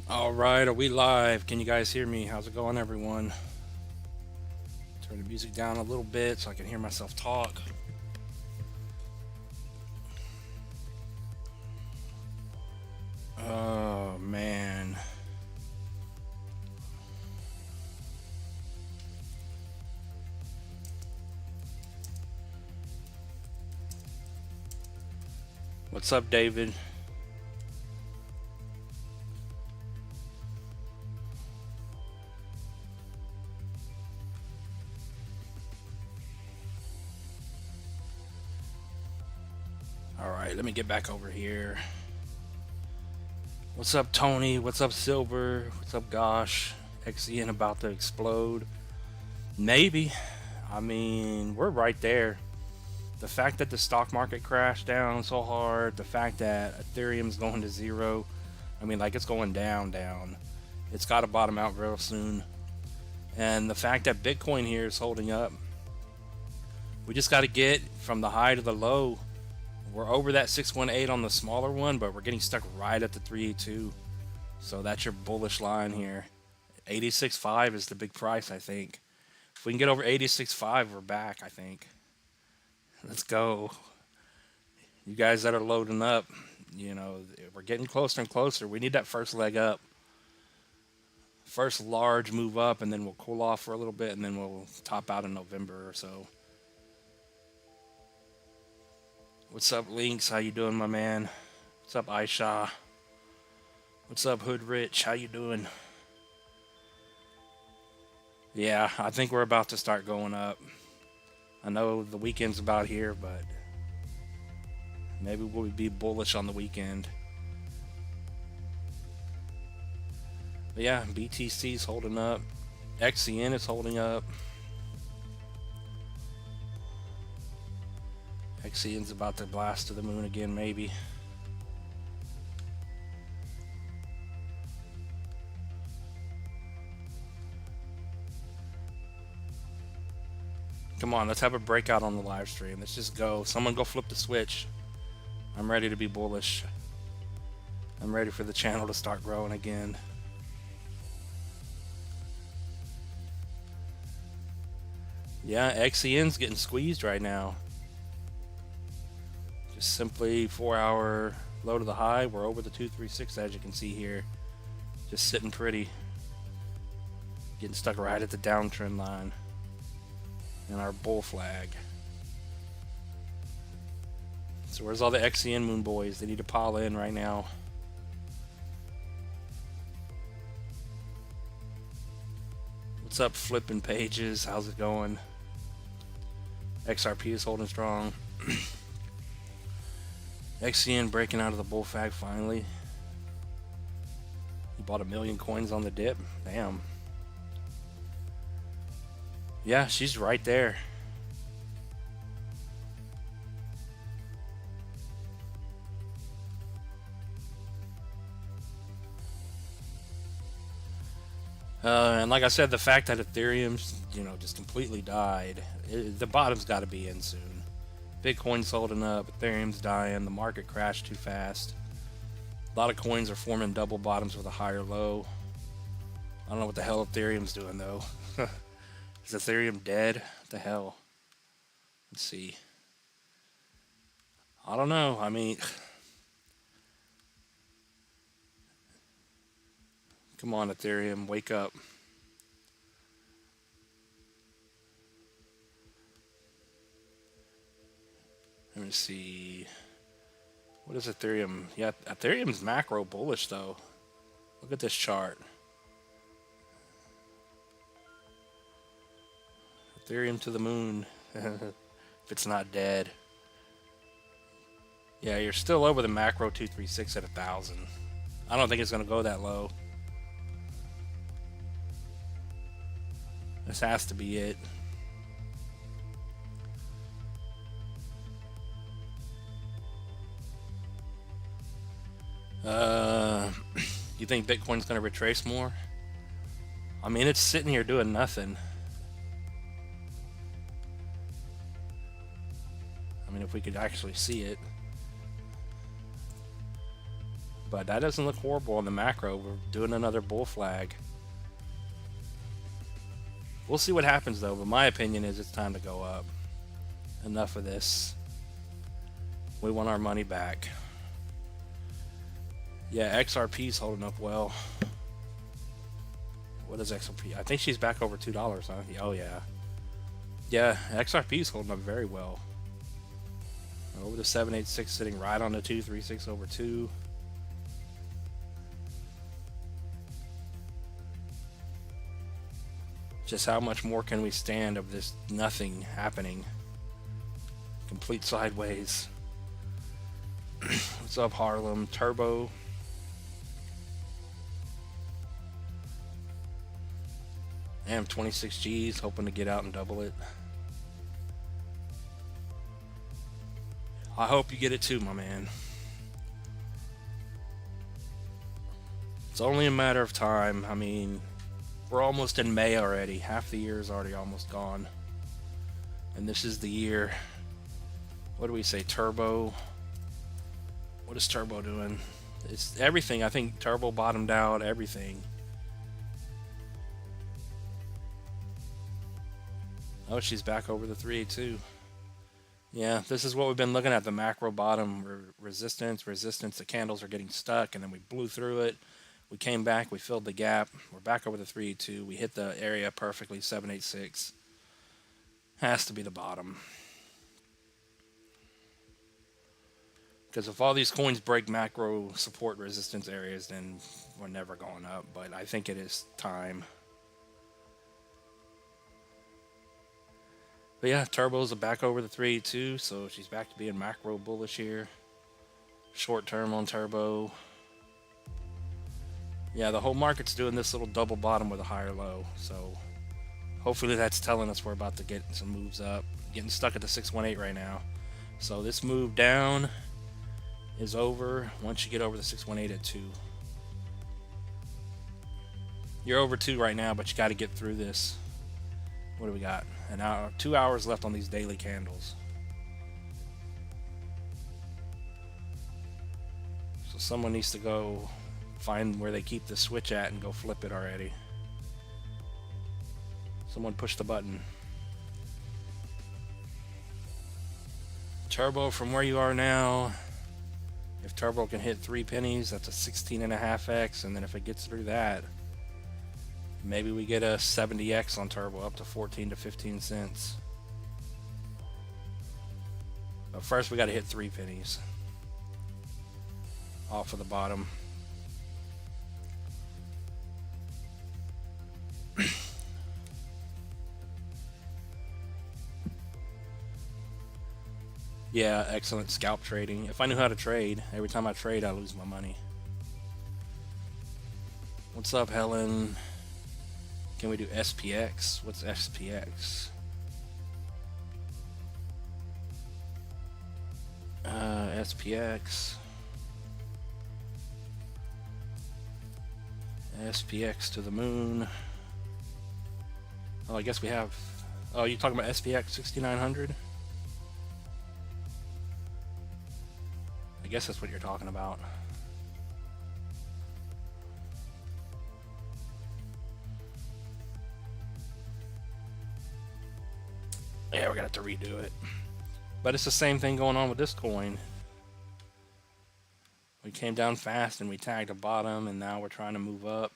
All right, are we live? Can you guys hear me? How's it going, everyone? Turn the music down a little bit so I can hear myself talk. Oh, man. What's up, David? All right, let me get back over here. What's up, Tony? What's up, Silver? What's up, Gosh? XCN about to explode? Maybe. I mean, we're right there. The fact that the stock market crashed down so hard, the fact that Ethereum's going to zero, I mean, like, it's going down. It's got to bottom out real soon. And the fact that Bitcoin here is holding up, we just got to get from the high to the low. We're over that 618 on the smaller one, but we're getting stuck right at the 382. So that's your bullish line here. 86.5 is the big price, I think. If we can get over 86.5, we're back, I think. Let's go. You guys that are loading up, you know, we're getting closer and closer. We need that first leg up. First large move up, and then we'll cool off for a little bit, and then we'll top out in November or so. What's up, Lynx? How you doing, my man? What's up, Aisha? What's up, Hood Rich? How you doing? Yeah, I think we're about to start going up. I know the weekend's about here, but maybe we'll be bullish on the weekend. But yeah, BTC's holding up. XCN is holding up. XCN's about to blast to the moon again, maybe. Come on, let's have a breakout on the live stream. Let's just go. Someone go flip the switch. I'm ready to be bullish. I'm ready for the channel to start growing again. Yeah, XCN's getting squeezed right now. Just simply 4-hour low to the high. We're over the 236, as you can see here. Just sitting pretty. Getting stuck right at the downtrend line. And our bull flag. So where's all the XCN moon boys? They need to pile in right now. What's up, flipping pages? How's it going? XRP is holding strong. XCN breaking out of the bull flag finally. He bought 1 million coins on the dip. Damn. Yeah, she's right there. And like I said, the fact that Ethereum's, just completely died, the bottom's got to be in soon. Bitcoin's holding up, Ethereum's dying, the market crashed too fast. A lot of coins are forming double bottoms with a higher low. I don't know what the hell Ethereum's doing, though. Is Ethereum dead? What the hell? Let's see. I don't know. I mean, come on, Ethereum, wake up. Let me see. What is Ethereum? Yeah, Ethereum's macro bullish, though. Look at this chart. Ethereum to the moon. If it's not dead. Yeah, you're still over the macro 236 at 1,000. I don't think it's going to go that low. This has to be it. You think Bitcoin's going to retrace more? I mean, it's sitting here doing nothing. I mean, if we could actually see it. But that doesn't look horrible on the macro. We're doing another bull flag. We'll see what happens though, but my opinion is it's time to go up. Enough of this. We want our money back. Yeah, XRP's holding up well. What is XRP? I think she's back over $2, huh? Oh yeah. Yeah, XRP's holding up very well. Over the 786, sitting right on the 236 over 2. Just how much more can we stand of this nothing happening? Complete sideways. What's up, Harlem? Turbo. Damn, 26 G's, hoping to get out and double it. I hope you get it too, my man. It's only a matter of time. I mean, we're almost in May already. Half the year is already almost gone. And this is the year. What do we say? Turbo. What is Turbo doing? It's everything. I think Turbo bottomed out. Everything. Oh, she's back over the 382. Yeah, this is what we've been looking at. The macro bottom resistance. The candles are getting stuck, and then we blew through it. We came back. We filled the gap. We're back over the 382. We hit the area perfectly. 786 has to be the bottom. Because if all these coins break macro support resistance areas, then we're never going up. But I think it is time. But yeah, Turbo's back over the 382, so she's back to being macro bullish here. Short term on Turbo. Yeah, the whole market's doing this little double bottom with a higher low, so hopefully that's telling us we're about to get some moves up. Getting stuck at the 618 right now. So this move down is over once you get over the 618 at 2. You're over 2 right now, but you got to get through this. What do we got? An hour, 2 hours left on these daily candles. So someone needs to go find where they keep the switch at and go flip it already. Someone push the button. Turbo from where you are now. If Turbo can hit 3 pennies, that's a 16.5x, and then if it gets through that, maybe we get a 70x on Turbo, up to 14 to 15 cents. But first we got to hit 3 pennies off of the bottom. Yeah, excellent scalp trading. If I knew how to trade, every time I trade I lose my money. What's up, Helen? Can we do SPX? What's SPX? SPX. SPX to the moon. Oh, I guess we have... Oh, you talking about SPX 6900? I guess that's what you're talking about. Yeah, we're gonna have to redo it. But it's the same thing going on with this coin. We came down fast and we tagged a bottom, and now we're trying to move up.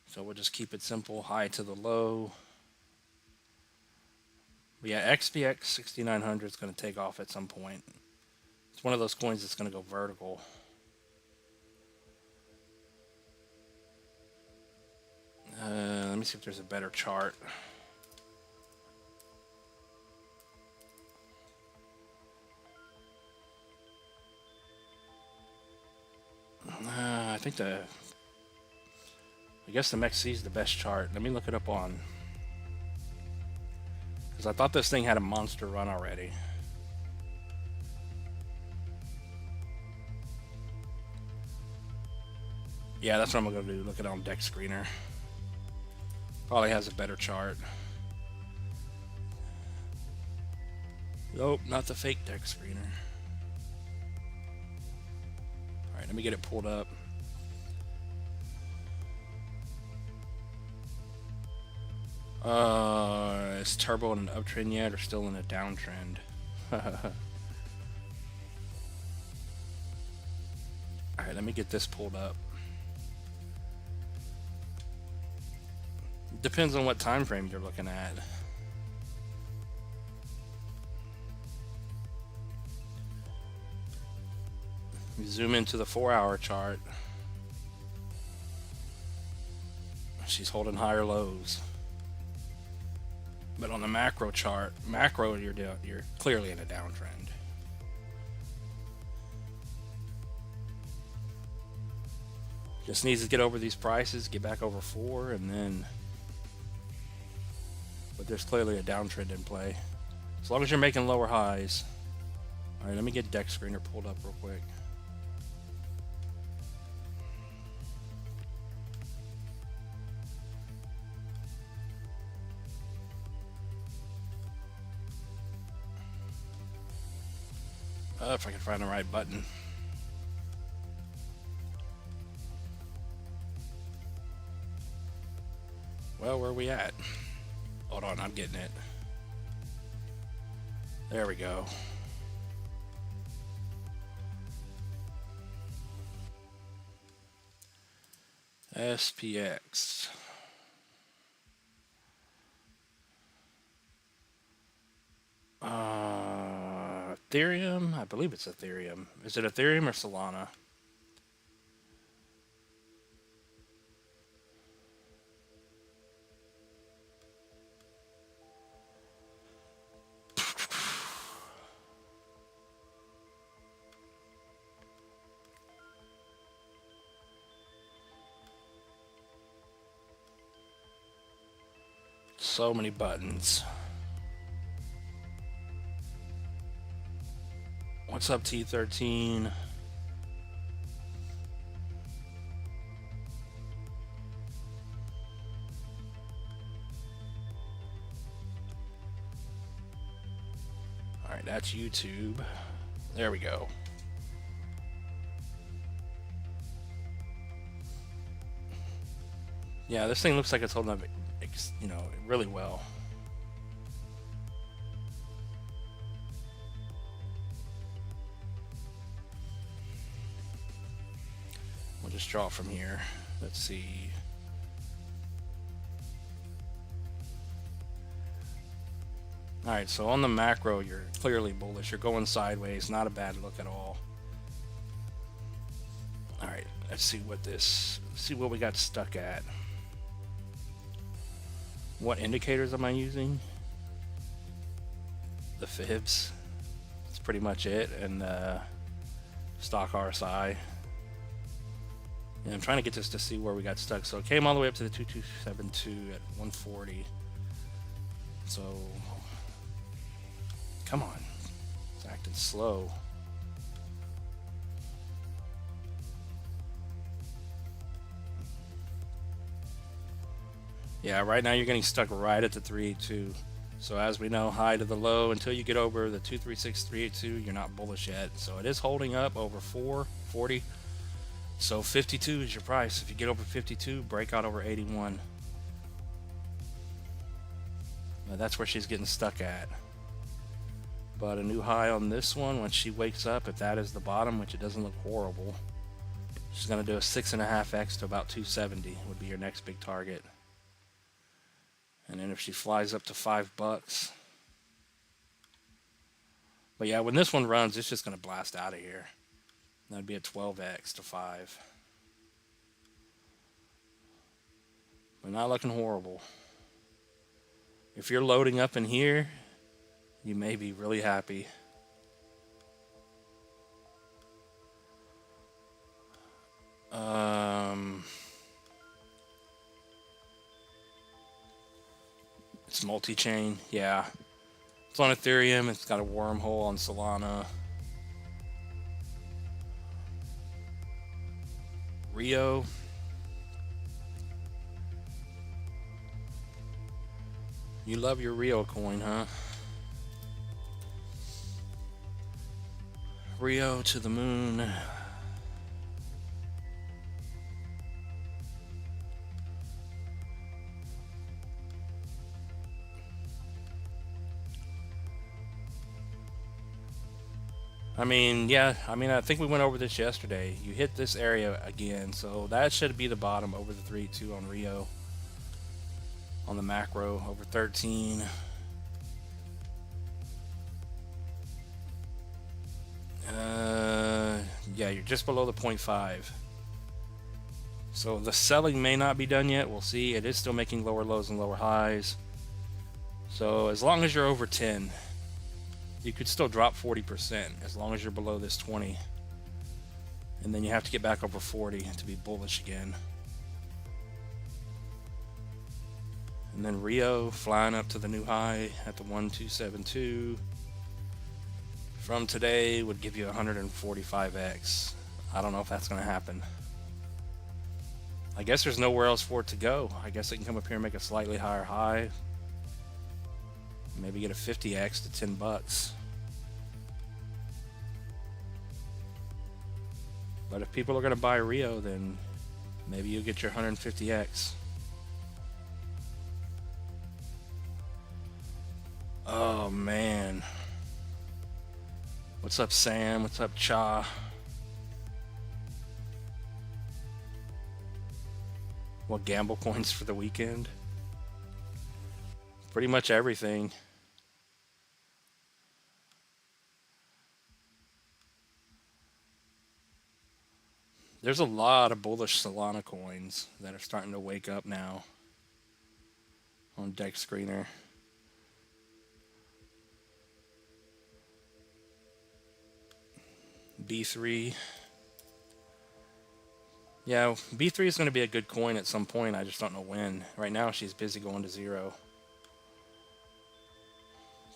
So we'll just keep it simple, high to the low. But yeah, XPX 6900 is going to take off at some point. It's one of those coins that's going to go vertical. Let me see if there's a better chart. I think I guess the MXC is the best chart. Let me look it up on, because I thought this thing had a monster run already. Yeah, that's what I'm gonna do. Look at it on Deck Screener. Probably has a better chart. Nope, not the fake Deck Screener. Alright, let me get it pulled up. Is Turbo in an uptrend yet or still in a downtrend? Alright, let me get this pulled up. Depends on what time frame you're looking at. We zoom into the 4-hour chart. She's holding higher lows. But on the macro chart, you're clearly in a downtrend. Just needs to get over these prices, get back over 4, and then. But there's clearly a downtrend in play. As long as you're making lower highs. All right, let me get deck screener pulled up real quick. If I can find the right button. Well, where are we at? Hold on, I'm getting it. There we go. SPX. Ethereum? I believe it's Ethereum. Is it Ethereum or Solana? So many buttons. What's up, T13? All right, that's YouTube. There we go. Yeah, this thing looks like it's holding up, you know, really well. We'll just draw from here. Let's see. All right, so on the macro, you're clearly bullish. You're going sideways. Not a bad look at all. All right, let's see what we got stuck at. What indicators am I using? The fibs. That's pretty much it. And stock RSI. And I'm trying to get this to see where we got stuck. So it came all the way up to the 2272 at 140. So come on, it's acting slow. Yeah, right now you're getting stuck right at the 382. So as we know, high to the low, until you get over the 236, 382, you're not bullish yet. So it is holding up over 440. So 52 is your price. If you get over 52, break out over 81. Now that's where she's getting stuck at. But a new high on this one, when she wakes up, if that is the bottom, which it doesn't look horrible, she's going to do a 6.5x to about 270 would be your next big target. And then if she flies up to $5. But yeah, when this one runs, it's just going to blast out of here. That'd be a 12x to 5. But not looking horrible. If you're loading up in here, you may be really happy. It's multi-chain, yeah. It's on Ethereum, it's got a wormhole on Solana. Rio. You love your Rio coin, huh? Rio to the moon. I mean, yeah, I mean, I think we went over this yesterday. You hit this area again, so that should be the bottom over the 3-2 on Rio. On the macro, over 13. Yeah, you're just below the 0.5. So the selling may not be done yet. We'll see. It is still making lower lows and lower highs. So as long as you're over 10, you could still drop 40% as long as you're below this 20. And then you have to get back over 40 to be bullish again. And then Rio flying up to the new high at the 1272. From today would give you 145x. I don't know if that's going to happen. I guess there's nowhere else for it to go. I guess it can come up here and make a slightly higher high. Maybe get a 50x to 10 bucks. But if people are going to buy Rio, then maybe you'll get your 150x. Oh man. What's up, Sam? What's up, Cha? What gamble coins for the weekend? Pretty much everything. There's a lot of bullish Solana coins that are starting to wake up now on Dex Screener. B3. Yeah, B3 is going to be a good coin at some point. I just don't know when. Right now, she's busy going to zero.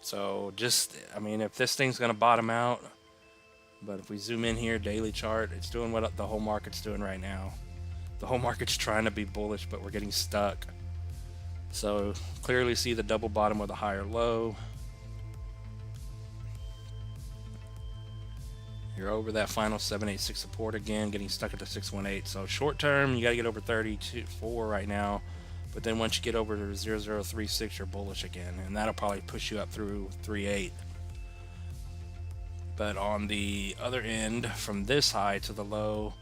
So just, I mean, if this thing's going to bottom out, but if we zoom in here, daily chart, it's doing what the whole market's doing right now. The whole market's trying to be bullish, but we're getting stuck. So clearly see the double bottom with a higher low. You're over that final 786 support again, getting stuck at the 618. So short term, you got to get over 32.4 right now. But then once you get over to 0036, you're bullish again. And that'll probably push you up through 38. But on the other end, from this high to the low,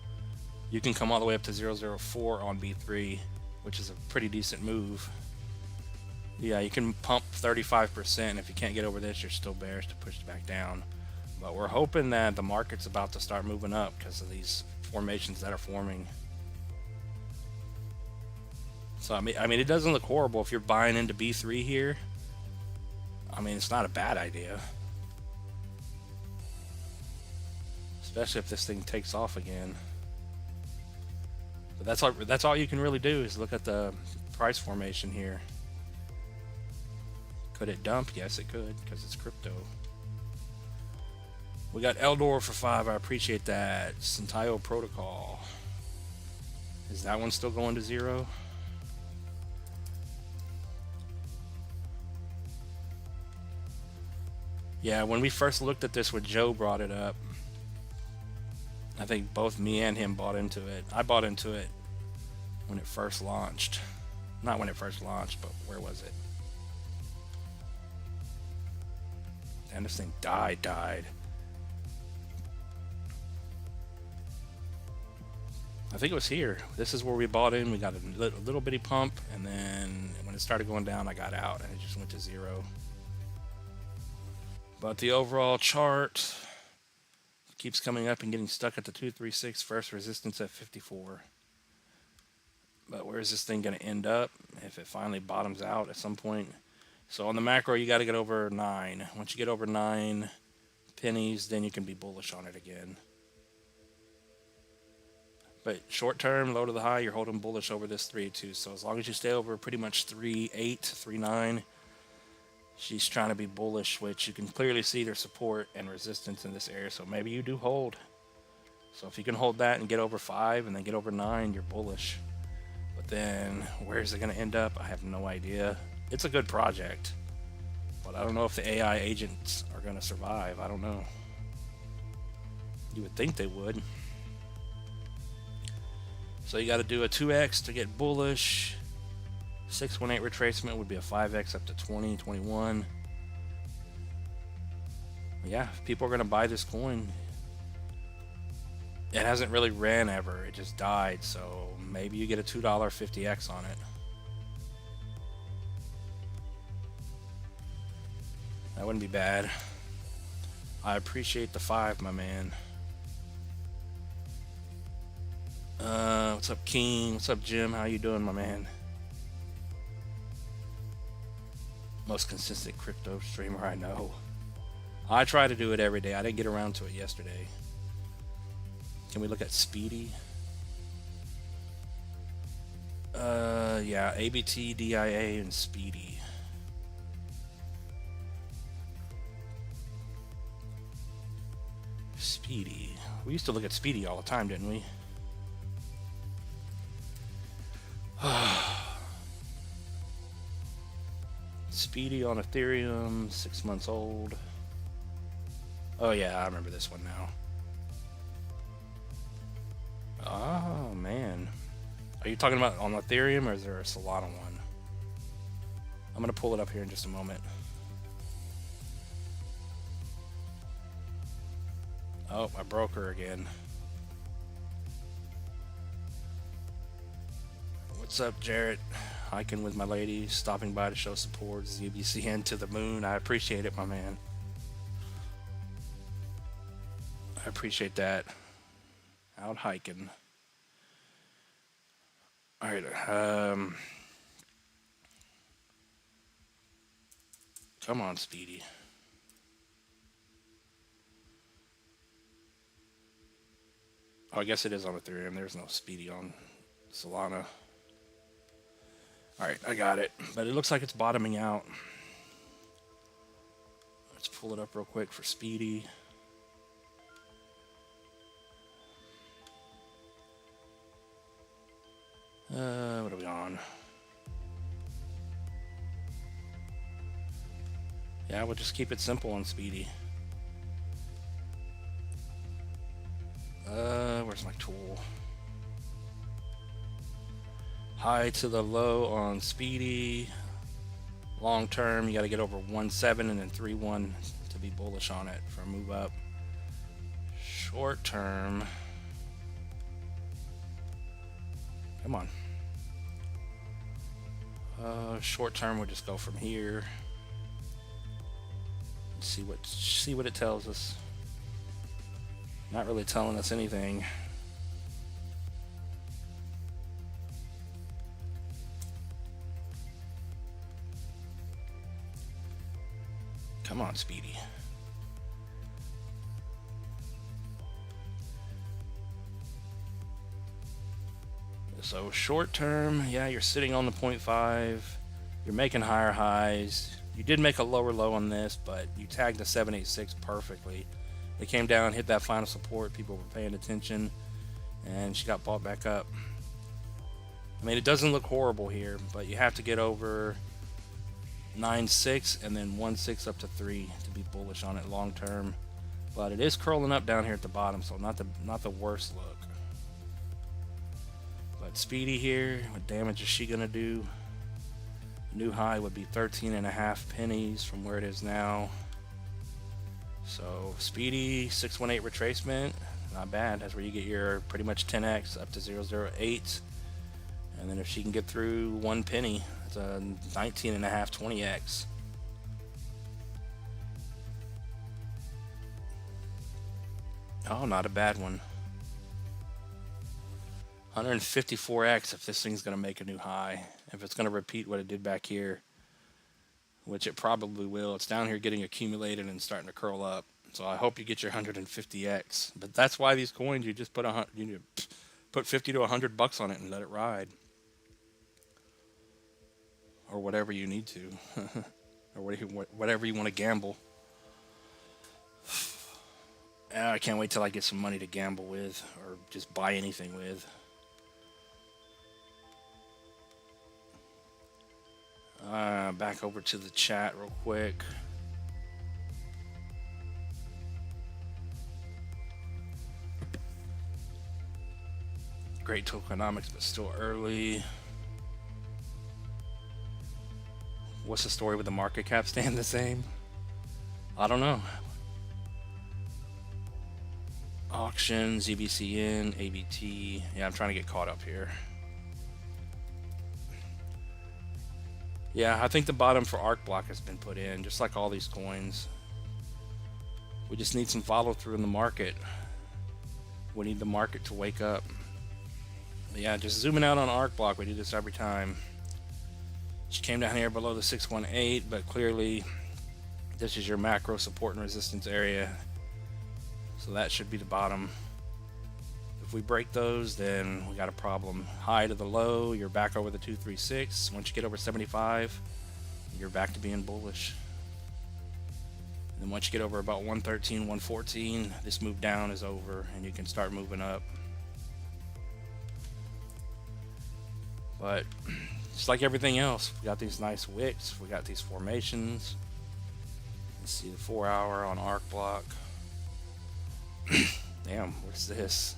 you can come all the way up to 004 on B3, which is a pretty decent move. Yeah, you can pump 35%. If you can't get over this, you're still bearish to push it back down. But we're hoping that the market's about to start moving up because of these formations that are forming. So I mean, it doesn't look horrible if you're buying into B3 here. I mean, it's not a bad idea, especially if this thing takes off again. But that's all you can really do is look at the price formation here. Could it dump? Yes, it could, because it's crypto. We got Eldor for 5. I appreciate that. Centio Protocol. Is that one still going to 0? Yeah, when we first looked at this when Joe brought it up, I think both me and him bought into it. I bought into it when it first launched. Not when it first launched, but where was it? And this thing died. I think it was here. This is where we bought in. We got a little bitty pump, and then when it started going down, I got out, and it just went to 0. But the overall chart keeps coming up and getting stuck at the 236, first resistance at 54. But where is this thing going to end up if it finally bottoms out at some point? So on the macro, you got to get over 9. Once you get over 9 pennies, then you can be bullish on it again. But short term, low to the high, you're holding bullish over this 3.2. So as long as you stay over pretty much 3.8, 3.9, she's trying to be bullish, which you can clearly see there's support and resistance in this area. So maybe you do hold. So if you can hold that and get over 5 and then get over 9, you're bullish. But then where is it going to end up? I have no idea. It's a good project, but I don't know if the AI agents are going to survive. I don't know. You would think they would. So you got to do a 2x to get bullish. 618 retracement would be a 5x up to 20, 21. Yeah, if people are gonna buy this coin. It hasn't really ran ever. It just died. So maybe you get a $2 50x on it. That wouldn't be bad. I appreciate the 5, my man. What's up, King? What's up, Jim? How you doing, my man? Most consistent crypto streamer I know. I try to do it every day. I didn't get around to it yesterday. Can we look at Speedy? Yeah, ABT, DIA, and Speedy. Speedy. We used to look at Speedy all the time, didn't we? Speedy on Ethereum, 6 months old. Oh yeah, I remember this one now. Oh man. Are you talking about on Ethereum or is there a Solana one? I'm gonna pull it up here in just a moment. Oh, my broker again. What's up, Jarrett? Hiking with my lady, stopping by to show support. ZBCN to the moon. I appreciate it, my man. I appreciate that. Out hiking. All right. Come on, Speedy. Oh, I guess it is on Ethereum. There's no Speedy on Solana. All right, I got it. But it looks like it's bottoming out. Let's pull it up real quick for Speedy. What are we on? Yeah, we'll just keep it simple on Speedy. Where's my tool? High to the low on Speedy. Long term, you got to get over 1.7 and then 3.1 to be bullish on it for a move up. Short term. Come on. Short term, we'll just go from here. See what it tells us. Not really telling us anything. Come on, Speedy. So short term, yeah, you're sitting on the 0.5. You're making higher highs. You did make a lower low on this, but you tagged the 786 perfectly. It came down, hit that final support. People were paying attention, and she got bought back up. I mean, it doesn't look horrible here, but you have to get over 9.6 and then 1.6 up to 3 to be bullish on it long term. But it is curling up down here at the bottom, so not the worst look. But Speedy here, what damage is she gonna do? New high would be 13.5 pennies from where it is now. So Speedy 618 retracement, not bad. That's where you get your pretty much 10x up to 0.08. And then if she can get through 1 penny, it's a 19.5 20x. Oh, not a bad one. 154x if this thing's going to make a new high. If it's going to repeat what it did back here, which it probably will. It's down here getting accumulated and starting to curl up. So I hope you get your 150x. But that's why these coins, you just put put 50 to 100 bucks on it and let it ride, or whatever you need to, or whatever you want to gamble. I can't wait till I get some money to gamble with, or just buy anything with. Back over to the chat real quick. Great tokenomics, but still early. What's the story with the market cap staying the same? I don't know. Auction, ZBCN, ABT. Yeah, I'm trying to get caught up here. Yeah, I think the bottom for ARC block has been put in, just like all these coins. We just need some follow through in the market. We need the market to wake up. But yeah, just zooming out on ARC block, we do this every time. She came down here below the 618, but clearly this is your macro support and resistance area. So that should be the bottom. If we break those, then we got a problem. High to the low, you're back over the 236. Once you get over 75, you're back to being bullish. And then once you get over about 113, 114, this move down is over and you can start moving up. But just like everything else, we got these nice wicks, we got these formations. Let's see the 4 hour on ARC block. Damn, what's this?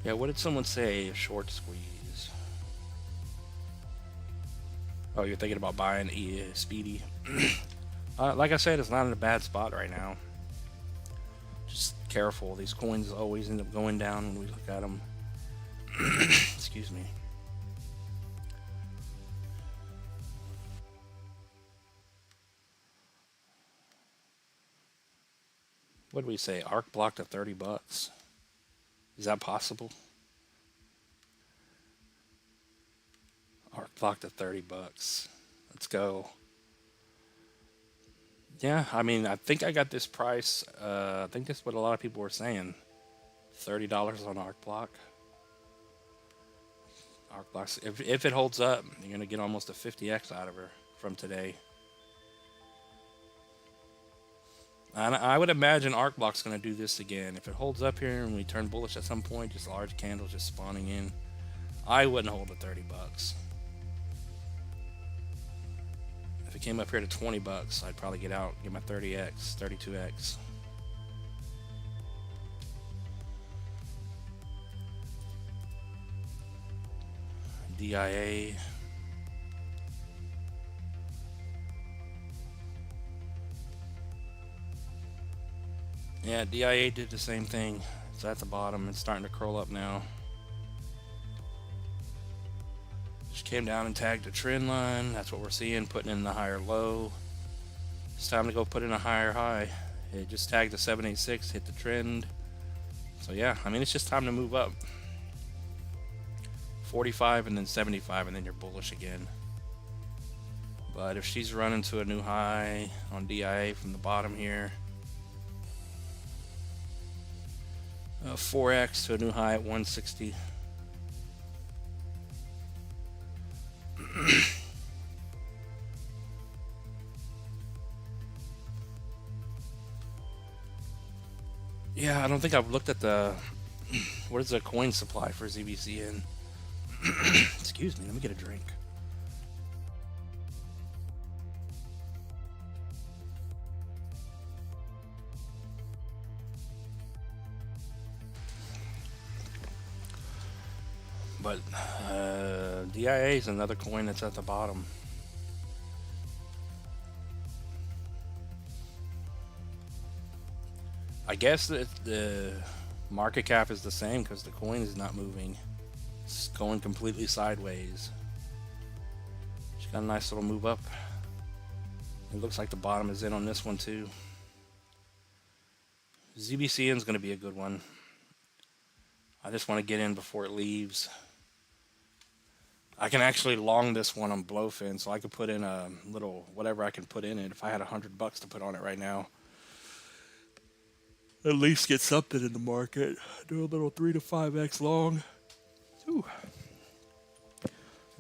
Yeah, what did someone say? A short squeeze. Oh, you're thinking about buying Speedy. Like I said, it's not in a bad spot right now. Just careful. These coins always end up going down when we look at them. Excuse me. What did we say? ARC blocked at 30 bucks. Is that possible? ARC blocked at 30 bucks. Let's go. Yeah, I mean, I think I got this price. I think that's what a lot of people were saying. $30 on ARC block. ARC blocks. If it holds up, you're gonna get almost a 50x out of her from today. And I would imagine ARC block's gonna do this again. If it holds up here and we turn bullish at some point, just large candles just spawning in, I wouldn't hold the 30 bucks. If it came up here to 20 bucks, I'd probably get out, get my 30x, 32x. DIA. Yeah, DIA did the same thing. It's at the bottom. It's starting to curl up now. Just came down and tagged a trend line. That's what we're seeing, putting in the higher low. It's time to go put in a higher high. It just tagged the 786, hit the trend. So yeah, I mean, it's just time to move up. 45 and then 75 and then you're bullish again. But if she's running to a new high on DIA from the bottom here, 4x to a new high at 160. Yeah, I don't think I've looked at the what is the coin supply for ZBCN. Excuse me, let me get a drink. But DIA is another coin that's at the bottom. I guess that the market cap is the same because the coin is not moving. It's going completely sideways. She got a nice little move up. It looks like the bottom is in on this one too. ZBCN is going to be a good one. I just want to get in before it leaves. I can actually long this one on Blowfin, so I could put in a little whatever I can put in it. If I had $100 to put on it right now, at least get something in the market. Do a little 3 to 5x long. Ooh.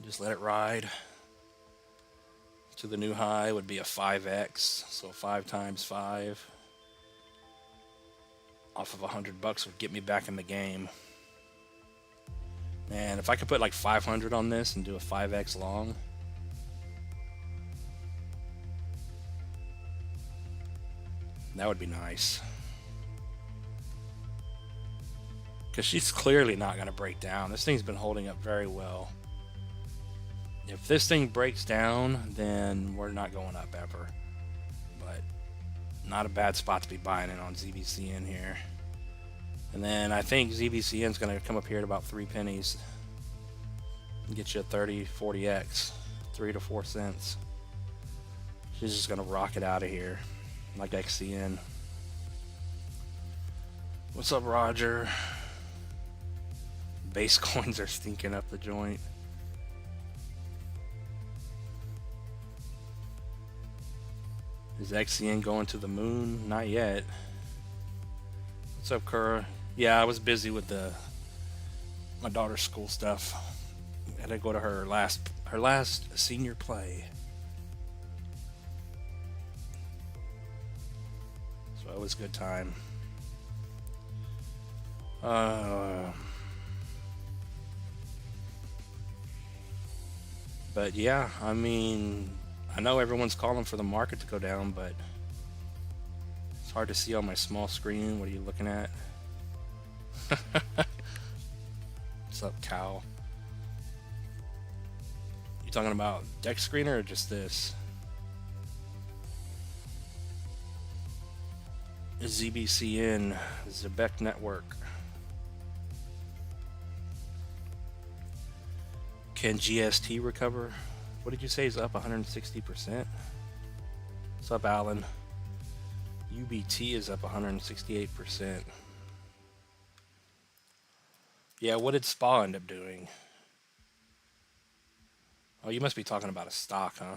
Just let it ride to the new high. Would be a 5x, so 5 times 5 off of $100 would get me back in the game. Man, if I could put like 500 on this and do a 5x long, that would be nice. because she's clearly not going to break down. This thing's been holding up very well. If this thing breaks down, then we're not going up ever. But not a bad spot to be buying in on ZBCN here. And then I think ZBCN is going to come up here at about 3 pennies and get you a 30, 40x, 3 to 4 cents. She's just going to rock it out of here like XCN. What's up, Roger? Base coins are stinking up the joint. Is XCN going to the moon? Not yet. What's up, Kura? Yeah, I was busy with my daughter's school stuff. I had to go to her last senior play. So it was a good time. But yeah, I mean, I know everyone's calling for the market to go down, but it's hard to see on my small screen. What are you looking at? What's up, Cal? You talking about deck screener or just this? ZBCN, Zebek Network. Can GST recover? What did you say is up 160%? What's up, Alan? UBT is up 168%. Yeah, what did SPA end up doing? Oh, you must be talking about a stock, huh?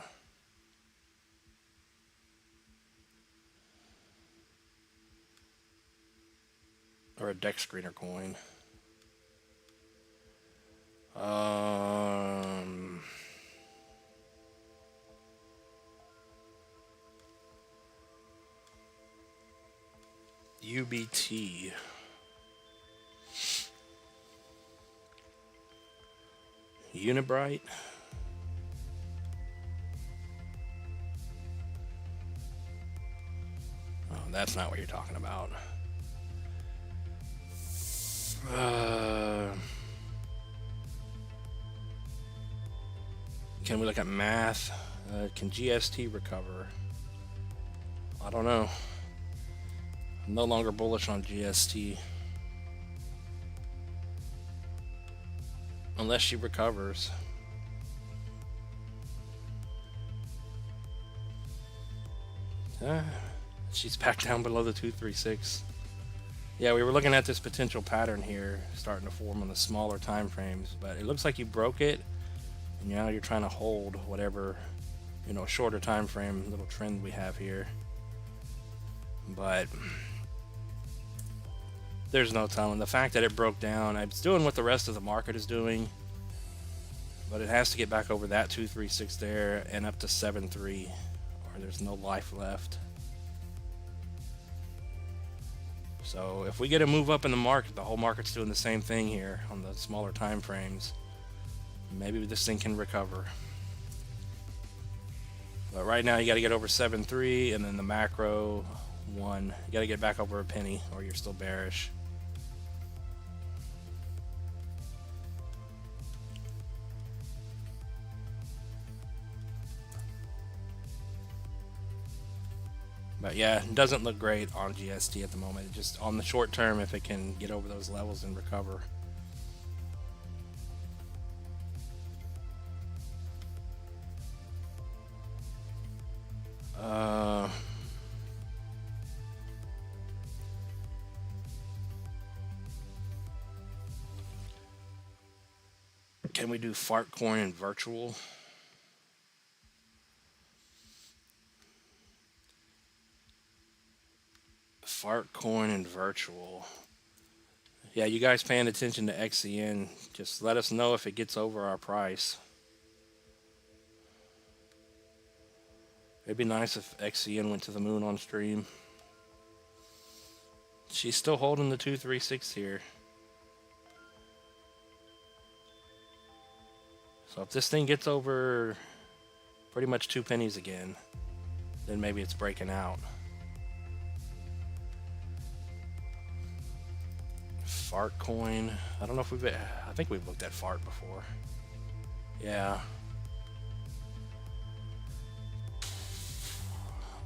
Or a deck screener coin. UBT. Unibright. Oh, that's not what you're talking about. Can we look at math? Can GST recover? I don't know. I'm no longer bullish on GST. Unless she recovers. She's back down below the 236. Yeah, we were looking at this potential pattern here starting to form on the smaller time frames, but it looks like you broke it, and now you're trying to hold whatever, you know, shorter time frame little trend we have here. But there's no telling. The fact that it broke down, it's doing what the rest of the market is doing, but it has to get back over that 236 there and up to 7.3, or there's no life left. So if we get a move up in the market, the whole market's doing the same thing here on the smaller time frames. Maybe this thing can recover. But right now you got to get over 7.3, and then the macro one, you got to get back over a penny or you're still bearish. But yeah, it doesn't look great on GST at the moment. Just on the short term, if it can get over those levels and recover. Can we do Fartcoin and virtual? Fartcoin and virtual. Yeah, you guys paying attention to XCN, just let us know if it gets over our price. It'd be nice if XCN went to the moon on stream. She's still holding the 236 here. So if this thing gets over pretty much 2 pennies again, then maybe it's breaking out. fart coin. I don't know if I think we've looked at fart before. Yeah.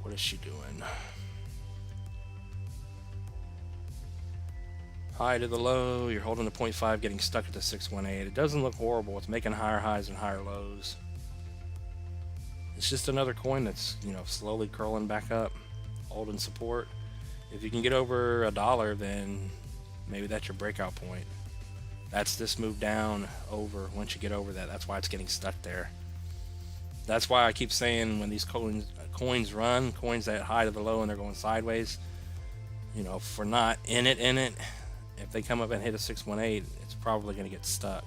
What is she doing? High to the low, you're holding the 0.5, getting stuck at the 618. It doesn't look horrible. It's making higher highs and higher lows. It's just another coin that's, you know, slowly curling back up, holding support. If you can get over $1, then maybe that's your breakout point. That's this move down over. Once you get over that, that's why it's getting stuck there. That's why I keep saying when these coins run, coins that high to the low and they're going sideways, you know, if we're not in it, if they come up and hit a 618, it's probably going to get stuck.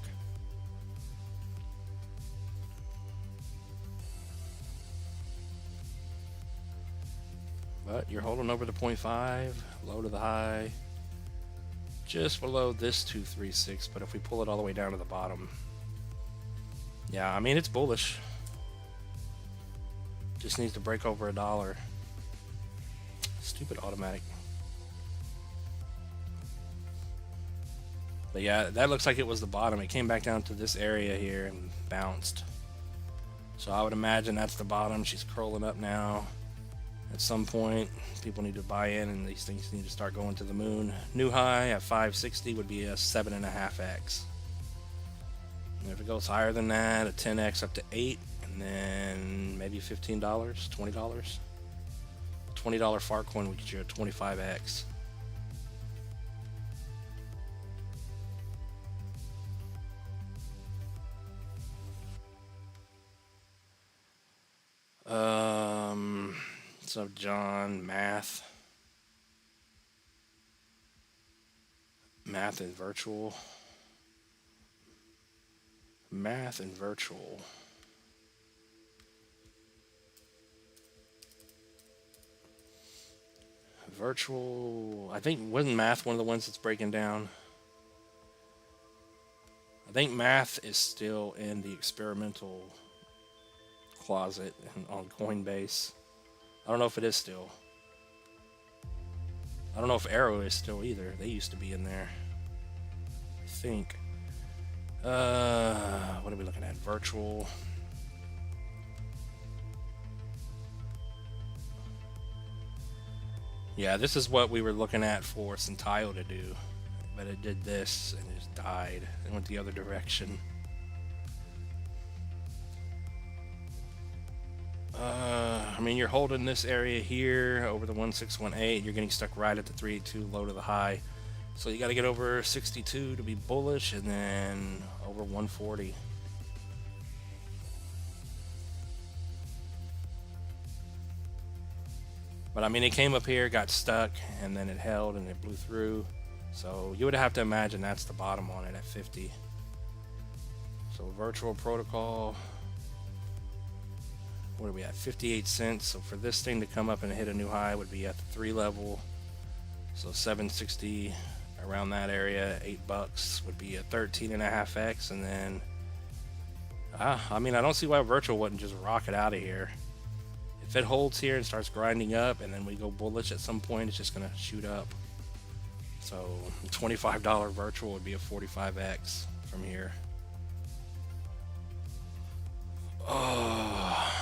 But you're holding over the 0.5, low to the high, just below this 236. But if we pull it all the way down to the bottom, yeah, I mean, it's bullish. Just needs to break over $1. Stupid automatic. But yeah, that looks like it was the bottom. It came back down to this area here and bounced. So I would imagine that's the bottom. She's curling up now. At some point, people need to buy in, and these things need to start going to the moon. New high at 560 would be a 7.5x. And if it goes higher than that, a 10x up to 8, and then maybe $15, $20. $20 fart coin would get you a 25x. What's up, John? Math and virtual. Math and virtual. Virtual, I think, wasn't math one of the ones that's breaking down? I think math is still in the experimental closet on Coinbase. I don't know if it is still. I don't know if Arrow is still either. They used to be in there, I think. What are we looking at? Virtual. Yeah, this is what we were looking at for Centile to do, but it did this and it just died. It went the other direction. I mean, you're holding this area here over the 1618. You're getting stuck right at the 382 low to the high. So you got to get over 62 to be bullish, and then over 140. But I mean, it came up here, got stuck, and then it held and it blew through. So you would have to imagine that's the bottom on it at 50. So virtual protocol. What are we at? 58 cents. So for this thing to come up and hit a new high would be at the 3 level. So 760 around that area. $8 would be a 13.5x. And then, I mean, I don't see why virtual wouldn't just rock it out of here. If it holds here and starts grinding up and then we go bullish at some point, it's just going to shoot up. So $25 virtual would be a 45x from here. Oh.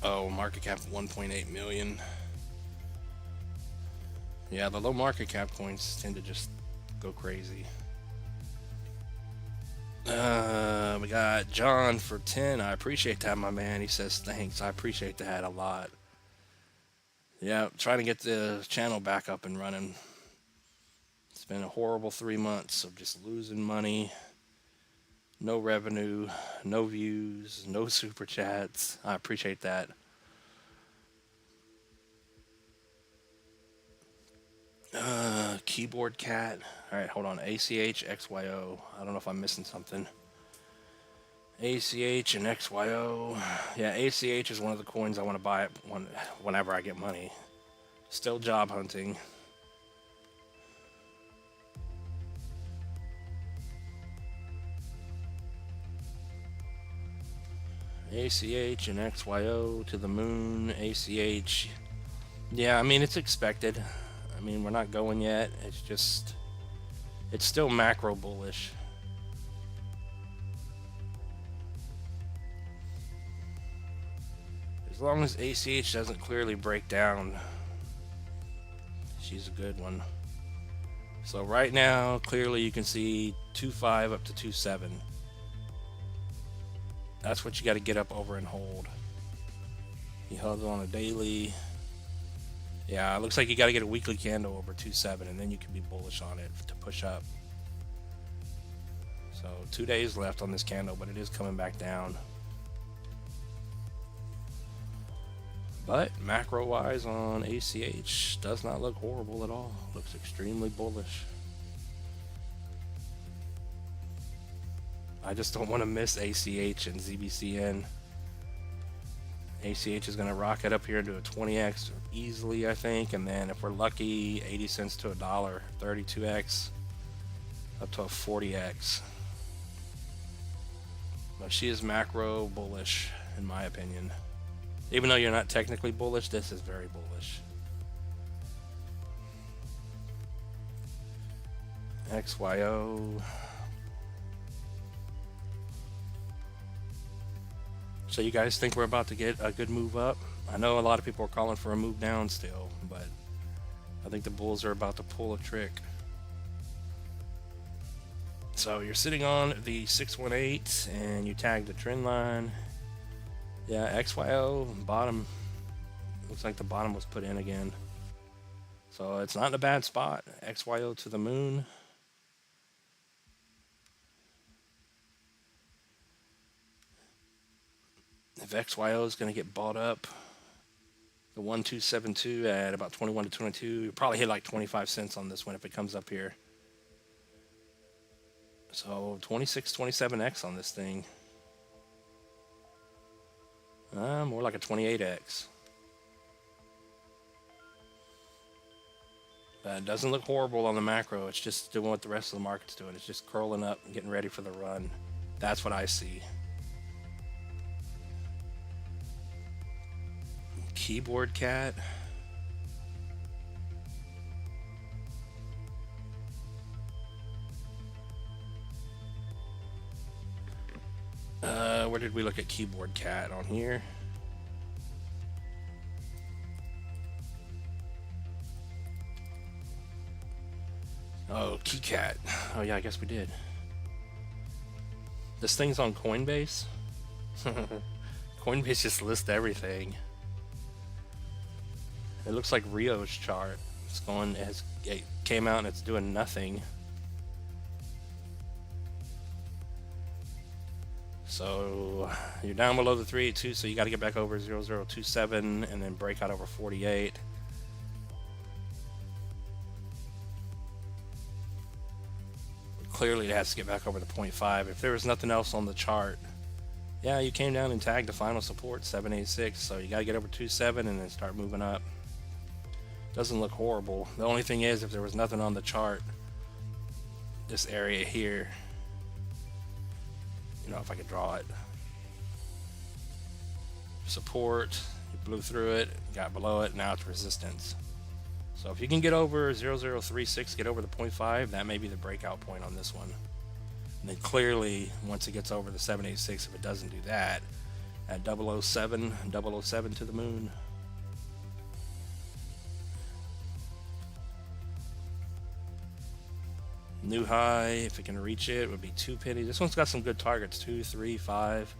Oh, market cap 1.8 million. Yeah, the low market cap coins tend to just go crazy. We got John for 10. I appreciate that, my man. He says thanks. I appreciate that a lot. Yeah, trying to get the channel back up and running. It's been a horrible 3 months of just losing money. No revenue, no views, no super chats. I appreciate that. Keyboard cat. All right, hold on. ACH, XYO. I don't know if I'm missing something. ACH and XYO. Yeah, ACH is one of the coins I want to buy whenever I get money. Still job hunting. ACH and XYO to the moon. ACH. Yeah, I mean, it's expected. I mean, we're not going yet. It's just, it's still macro bullish. As long as ACH doesn't clearly break down, she's a good one. So right now, clearly you can see 2.5 up to 2.7. That's what you got to get up over and hold. He held on a daily. Yeah, it looks like you got to get a weekly candle over 2.7, and then you can be bullish on it to push up. So 2 days left on this candle, but it is coming back down. But macro-wise on ACH does not look horrible at all. Looks extremely bullish. I just don't want to miss ACH and ZBCN. ACH is going to rocket up here into a 20x easily, I think, and then if we're lucky, 80 cents to $1, 32x up to a 40x. But she is macro bullish, in my opinion. Even though you're not technically bullish, this is very bullish. XYO. So you guys think we're about to get a good move up? I know a lot of people are calling for a move down still, but I think the bulls are about to pull a trick. So you're sitting on the 618 and you tag the trend line. Yeah, XYO bottom. Looks like the bottom was put in again. So it's not in a bad spot. XYO to the moon. If XYO is going to get bought up, the 1272 at about 21 to 22, you'll probably hit like 25 cents on this one if it comes up here. So 26, 27x on this thing. More like a 28x. But it doesn't look horrible on the macro. It's just doing what the rest of the market's doing. It's just curling up and getting ready for the run. That's what I see. Keyboard cat. Where did we look at keyboard cat on here? Oh, keycat. Oh yeah, I guess we did. This thing's on Coinbase. Coinbase just lists everything. It looks like Rio's chart. It's going, it came out and it's doing nothing. So you're down below the 382, so you got to get back over 0027 and then break out over 48. Clearly it has to get back over the 0.5. If there was nothing else on the chart, yeah, you came down and tagged the final support 786, so you got to get over 27 and then start moving up. Doesn't look horrible. The only thing is, if there was nothing on the chart, this area here, you know, if I could draw it, support, you blew through it, got below it, now it's resistance. So if you can get over 0036, get over the 0.5, that may be the breakout point on this one. And then clearly, once it gets over the 786, if it doesn't do that, at 007 to the moon. New high, if it can reach it, would be 2 pennies. This one's got some good targets, 2, 3, 5.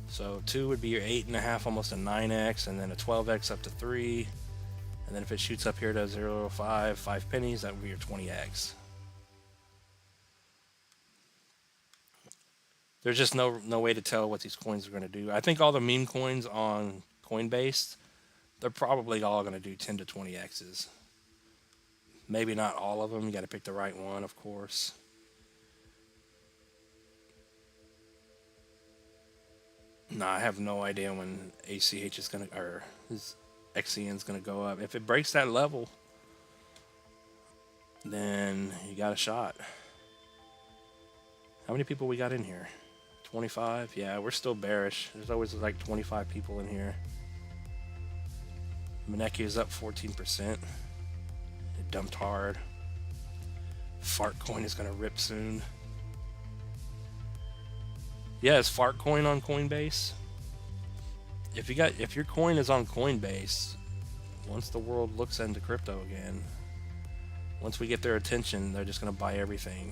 So 2 would be your 8.5, almost a 9x, and then a 12x up to 3. And then if it shoots up here to 0.05, 5 pennies, that would be your 20x. There's just no way to tell what these coins are going to do. I think all the meme coins on Coinbase, they're probably all going to do 10 to 20x's. Maybe not all of them. You got to pick the right one, of course. No, I have no idea when ACH is going to, or XCN is going to go up. If it breaks that level, then you got a shot. How many people we got in here? 25. Yeah, we're still bearish. There's always like 25 people in here. Maneki is up 14%. It dumped hard. Fart coin is gonna rip soon. Yeah, is Fart coin on Coinbase? If your coin is on Coinbase, once the world looks into crypto again, once we get their attention, they're just gonna buy everything.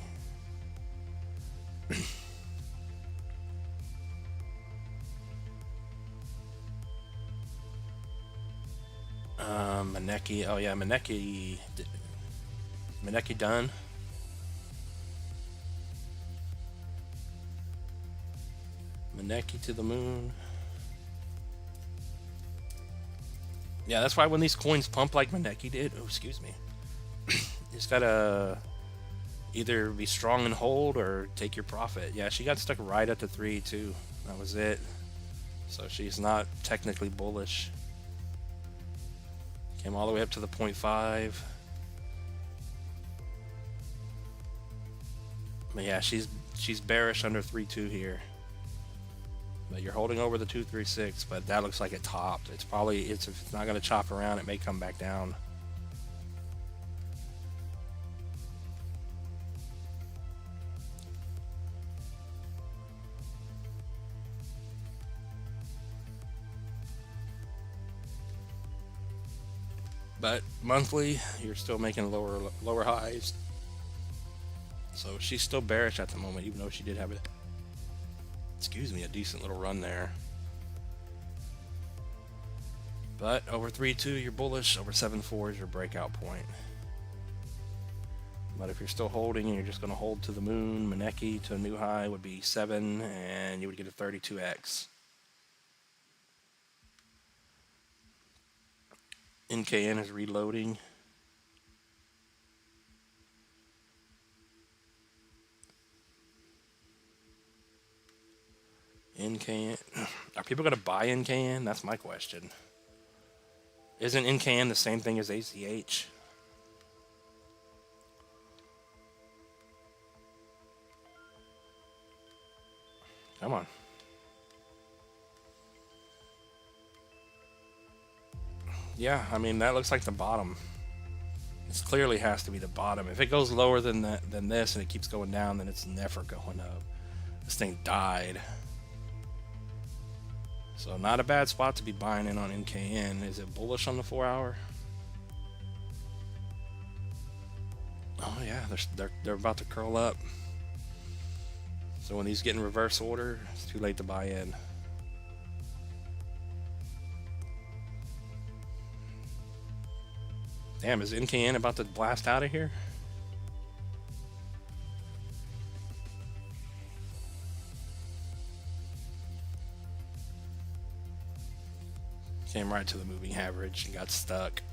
Maneki. Oh yeah, Maneki done. Maneki to the moon. Yeah, that's why when these coins pump like Maneki did, oh excuse me, you just gotta either be strong and hold or take your profit. Yeah, she got stuck right at the 3 too. That was it. So she's not technically bullish. Came all the way up to the 0.5. But yeah, she's bearish under 3.2 here. But you're holding over the 236, but that looks like it topped. It's probably if it's not going to chop around, it may come back down. But monthly, you're still making lower highs. So she's still bearish at the moment, even though she did have a decent little run there. But over 3.2, you're bullish. Over 7.4 is your breakout point. But if you're still holding and you're just going to hold to the moon, Maneki to a new high would be 7, and you would get a 32x. NKN is reloading. NKN. Are people going to buy NKN? That's my question. Isn't NKN the same thing as ACH? Come on. Yeah, I mean, that looks like the bottom. This clearly has to be the bottom. If it goes lower than this and it keeps going down, then it's never going up. This thing died. So not a bad spot to be buying in on NKN. Is it bullish on the 4-hour? Oh yeah, they're about to curl up. So when these get in reverse order, it's too late to buy in. Damn, is NKN about to blast out of here? Came right to the moving average and got stuck.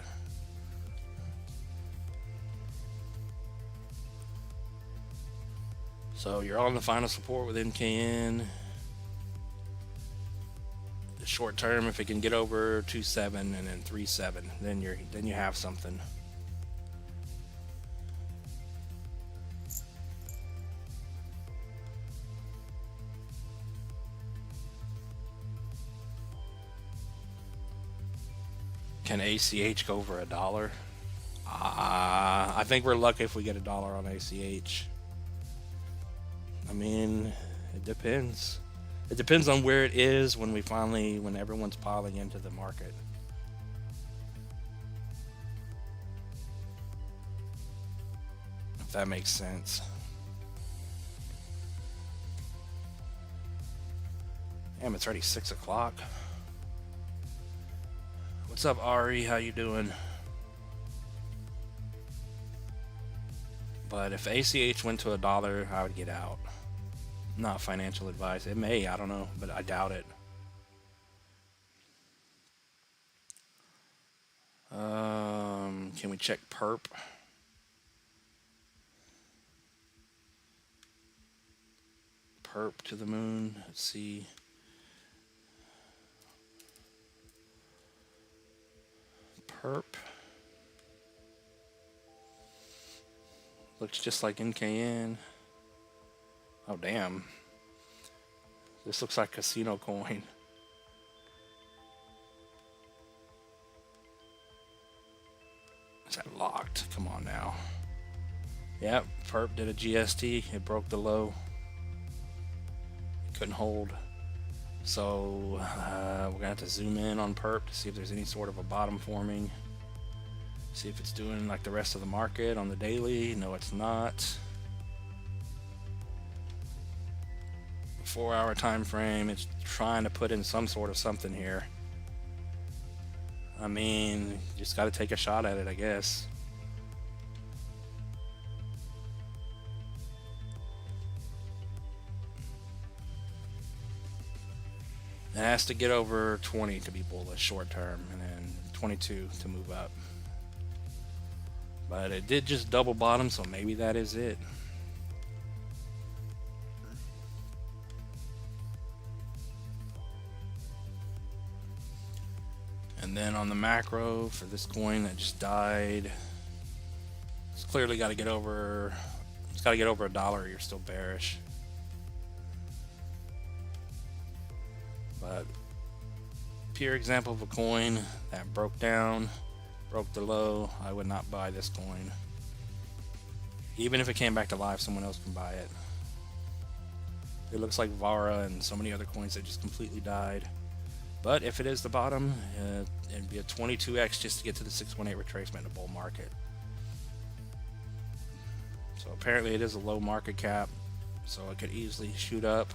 So you're on the final support with NKN. The short term, if it can get over 2.7 and then 3.7, then you have something. Can ACH go over $1? I think we're lucky if we get $1 on ACH. I mean, it depends. It depends on where it is when everyone's piling into the market. If that makes sense. Damn, it's already 6 o'clock. What's up, Ari? How you doing? But if ACH went to $1, I would get out. Not financial advice. It may, I don't know, but I doubt it. Can we check perp? Perp to the moon. Let's see. Perp. Looks just like NKN. Oh, damn. This looks like casino coin. Is that locked? Come on now. Yep, perp did a GST. It broke the low. Couldn't hold. So we're gonna have to zoom in on perp to see if there's any sort of a bottom forming. See if it's doing like the rest of the market on the daily. No, it's not. 4-hour time frame. It's trying to put in some sort of something here. I mean, you just got to take a shot at it, I guess. It has to get over 20 to be bullish short term, and then 22 to move up. But it did just double bottom, so maybe that is it. And then on the macro for this coin that just died, it's clearly got to get over. It's got to get over $1 or you're still bearish. But pure example of a coin that broke down, broke the low. I would not buy this coin. Even if it came back to life, someone else can buy it. It looks like Vara and so many other coins that just completely died. But if it is the bottom, it'd be a 22x just to get to the 618 retracement in a bull market. So apparently it is a low market cap, so it could easily shoot up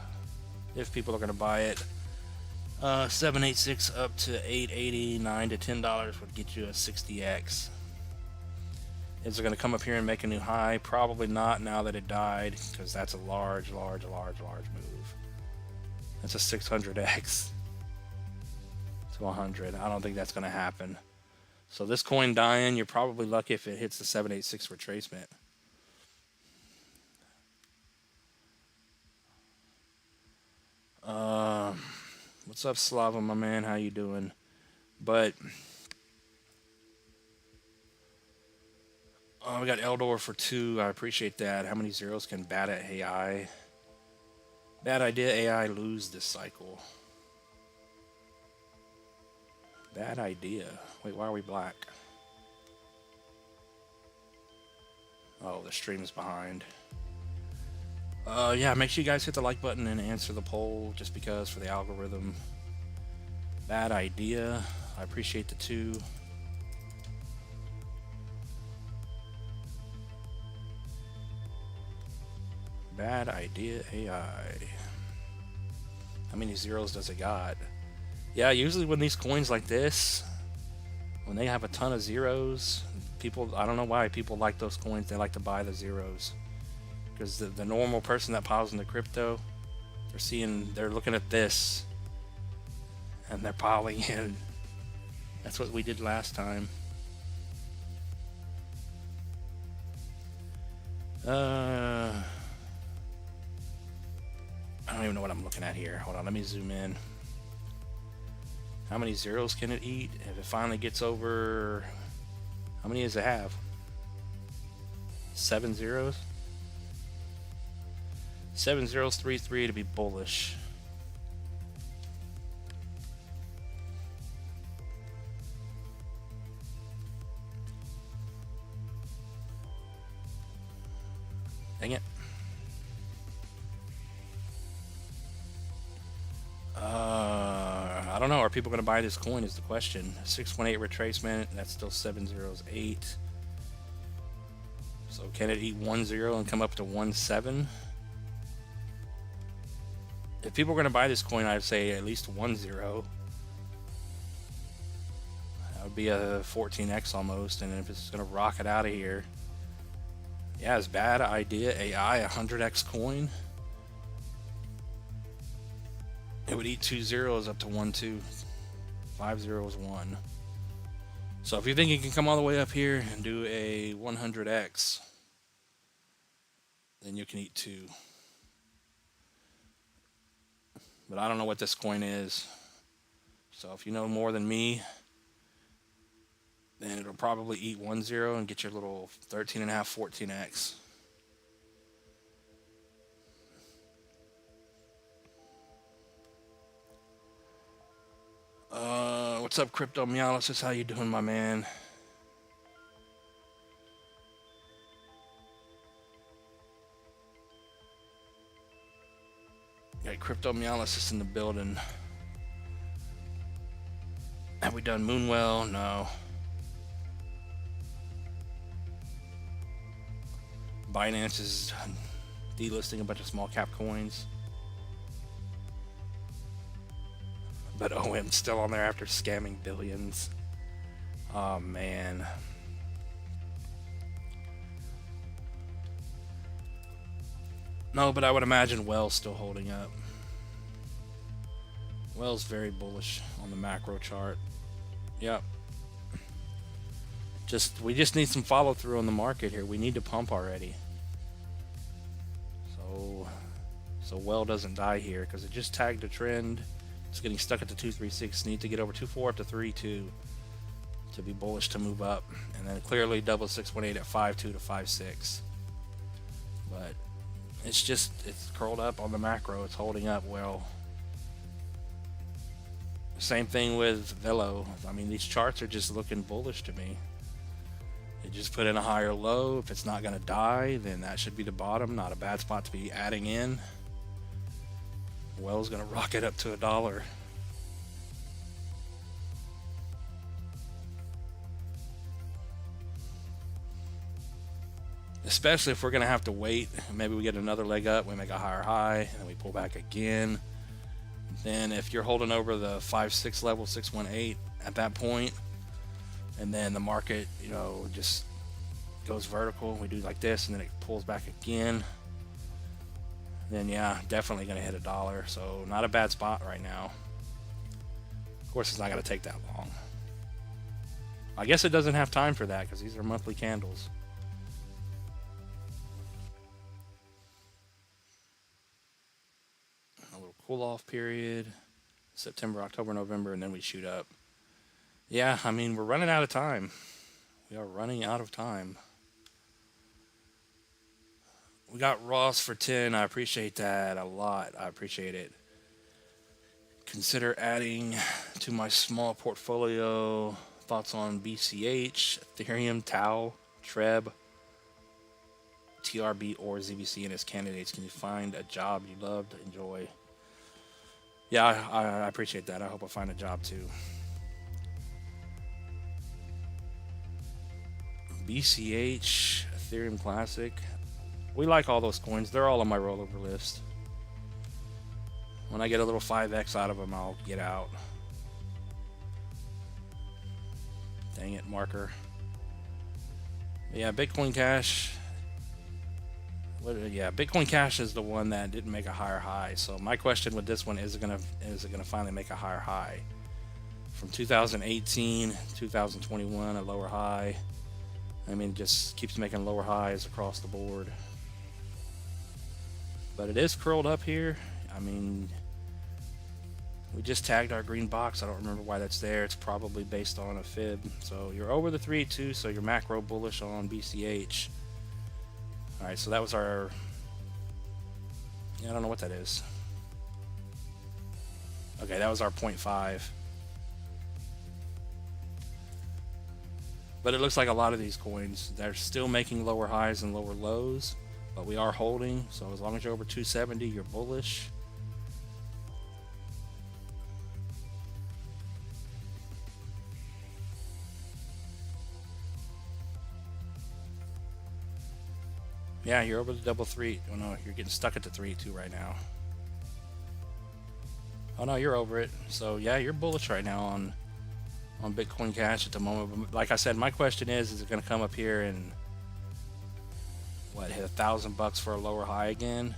if people are going to buy it. 786 up to 880, $9 to $10 would get you a 60x. Is it going to come up here and make a new high? Probably not now that it died, because that's a large move. That's a 600x to 100. I don't think that's going to happen. So this coin dying, you're probably lucky if it hits the 786 retracement. What's up, Slava, my man? How you doing? But we got Eldor for 2. I appreciate that. How many zeros can Bad at AI? Bad idea. AI lose this cycle. Bad idea. Wait, why are we black? Oh, the stream is behind. Yeah, make sure you guys hit the like button and answer the poll just because for the algorithm. Bad idea. I appreciate the 2. Bad idea AI. How many zeros does it got? Yeah, usually when these coins like this, when they have a ton of zeros, people, I don't know why people like those coins. They like to buy the zeros. Because the normal person that piles into crypto, they're looking at this and they're piling in. That's what we did last time. I don't even know what I'm looking at here. Hold on, let me zoom in. How many zeros can it eat? If it finally gets over, how many does it have? 7 zeros? 7 zeros, 3 3 to be bullish. Dang it. I don't know. Are people going to buy this coin is the question. 618 retracement. That's still 7 zeros, 8. So can it eat 1 0 and come up to 1 7? If people are going to buy this coin, I'd say at least 1 0. That would be a 14x almost. And if it's going to rocket out of here, yeah, it's Bad idea. AI, 100x coin. It would eat 2 zeros up to 1 2. 5 zeros 1. So if you think you can come all the way up here and do a 100x, then you can eat 2. But I don't know what this coin is. So if you know more than me, then it'll probably eat 1 0 and get your little 13.5, 14x. What's up, Cryptomyolisis? How you doing, my man? Got Cryptomyolisis in the building. Have we done Moonwell? No. Binance is delisting a bunch of small cap coins. But OM's still on there after scamming billions. Oh, man. No, but I would imagine Well's still holding up. Well's very bullish on the macro chart. Yep. We just need some follow through on the market here. We need to pump already. So Well doesn't die here because it just tagged a trend. It's getting stuck at the 236. Need to get over 24 up to 32 to be bullish to move up, and then clearly double 618 at 5.2 to 5.6. But it's curled up on the macro. It's holding up well. Same thing with Velo. I mean, these charts are just looking bullish to me. They just put in a higher low. If it's not going to die, then that should be the bottom. Not a bad spot to be adding in. Well's going to rocket up to $1. Especially if we're going to have to wait. Maybe we get another leg up, we make a higher high, and then we pull back again. Then if you're holding over the 5.6 level, 618 at that point, and then the market, just goes vertical, we do like this, and then it pulls back again, then yeah, definitely going to hit $1. So not a bad spot right now. Of course, it's not going to take that long. I guess it doesn't have time for that because these are monthly candles. A little cool off period, September, October, November, and then we shoot up. Yeah, I mean, we're running out of time. We are running out of time. We got Ross for 10. I appreciate that a lot. I appreciate it. Consider adding to my small portfolio. Thoughts on BCH, Ethereum, Tau, Treb, TRB, or ZBCN as candidates. Can you find a job you love to enjoy? Yeah, I appreciate that. I hope I find a job too. BCH, Ethereum Classic. We like all those coins. They're all on my rollover list. When I get a little 5x out of them, I'll get out. Dang it, marker. But yeah, Bitcoin Cash. Yeah, Bitcoin Cash is the one that didn't make a higher high. So my question with this one is it gonna finally make a higher high? From 2018, 2021, a lower high. I mean, it just keeps making lower highs across the board. But it is curled up here. I mean, we just tagged our green box. I don't remember why that's there. It's probably based on a fib. So you're over the 3.2, so you're macro bullish on BCH. All right, so that was our... Yeah, I don't know what that is. Okay, that was our 0.5. But it looks like a lot of these coins, they're still making lower highs and lower lows, but we are holding. So as long as you're over 270, you're bullish. Yeah, you're over the double 3. Oh no, you're getting stuck at the 3.2 right now. Oh no, you're over it. So yeah, you're bullish right now on Bitcoin Cash at the moment. But like I said, my question is it going to come up here and hit $1,000 for a lower high again?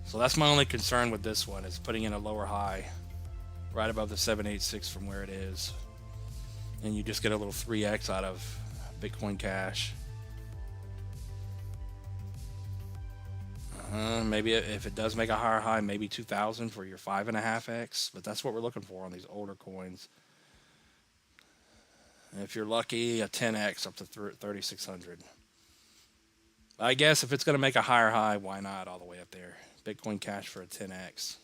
So that's my only concern with this one, is putting in a lower high right above the 786 from where it is, and you just get a little 3x out of Bitcoin Cash. Maybe if it does make a higher high, maybe 2,000 for your 5.5x, but that's what we're looking for on these older coins. And if you're lucky, a 10x up to 3,600. I guess if it's going to make a higher high, why not all the way up there? Bitcoin Cash for a 10x.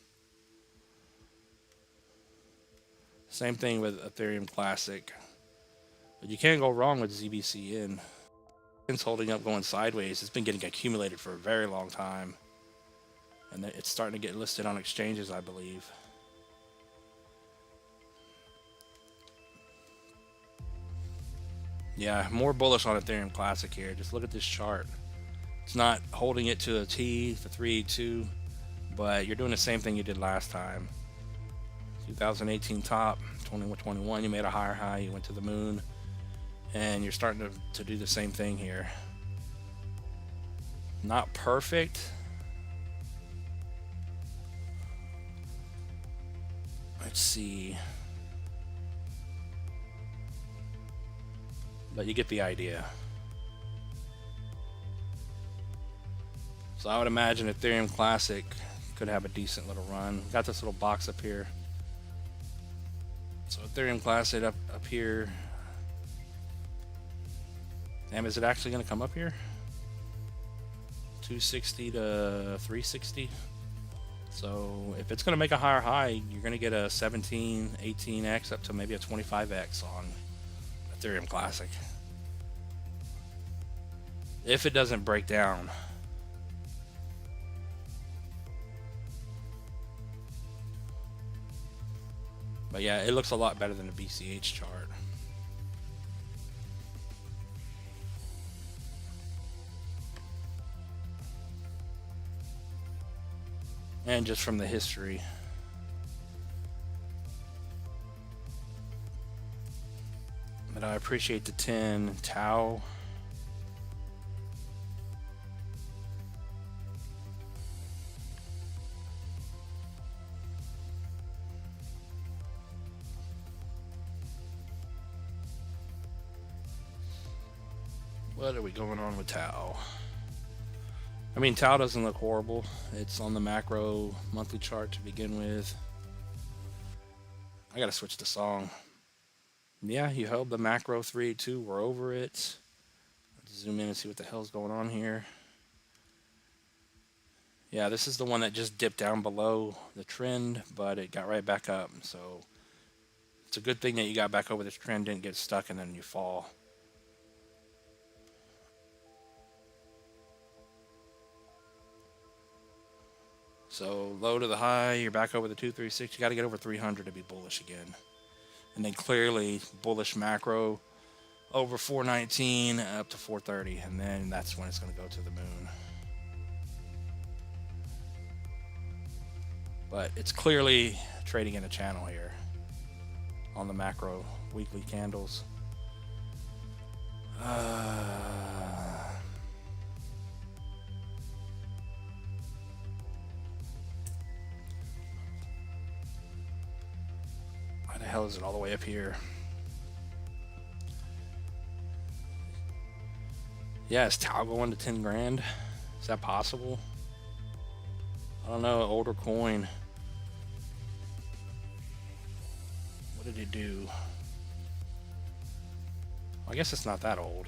Same thing with Ethereum Classic. But you can't go wrong with ZBCN. It's holding up, going sideways. It's been getting accumulated for a very long time. And it's starting to get listed on exchanges, I believe. Yeah, more bullish on Ethereum Classic here. Just look at this chart. It's not holding it to a T, the 382, but you're doing the same thing you did last time. 2018 top, 2021, you made a higher high, you went to the moon, and you're starting to do the same thing here. Not perfect. Let's see. But you get the idea. So I would imagine Ethereum Classic could have a decent little run. Got this little box up here. So Ethereum Classic up here. Damn, is it actually going to come up here? 260 to 360. So if it's going to make a higher high, you're going to get a 17, 18x up to maybe a 25x on Ethereum Classic. If it doesn't break down. But yeah, it looks a lot better than the BCH chart. And just from the history. But I appreciate the 10 Tau. What are we going on with Tau? I mean, Tau doesn't look horrible. It's on the macro monthly chart to begin with. I gotta switch the song. Yeah, you held the macro 382. We're over it. Let's zoom in and see what the hell's going on here. Yeah, this is the one that just dipped down below the trend, but it got right back up. So it's a good thing that you got back over this trend, didn't get stuck, and then you fall. So low to the high, you're back over the 236. You got to get over 300 to be bullish again. And then clearly bullish macro over 419 up to 430. And then that's when it's going to go to the moon. But it's clearly trading in a channel here on the macro weekly candles. Why the hell is it all the way up here? Yeah, is Tau going to 10 grand? Is that possible? I don't know, older coin. What did it do? I guess it's not that old.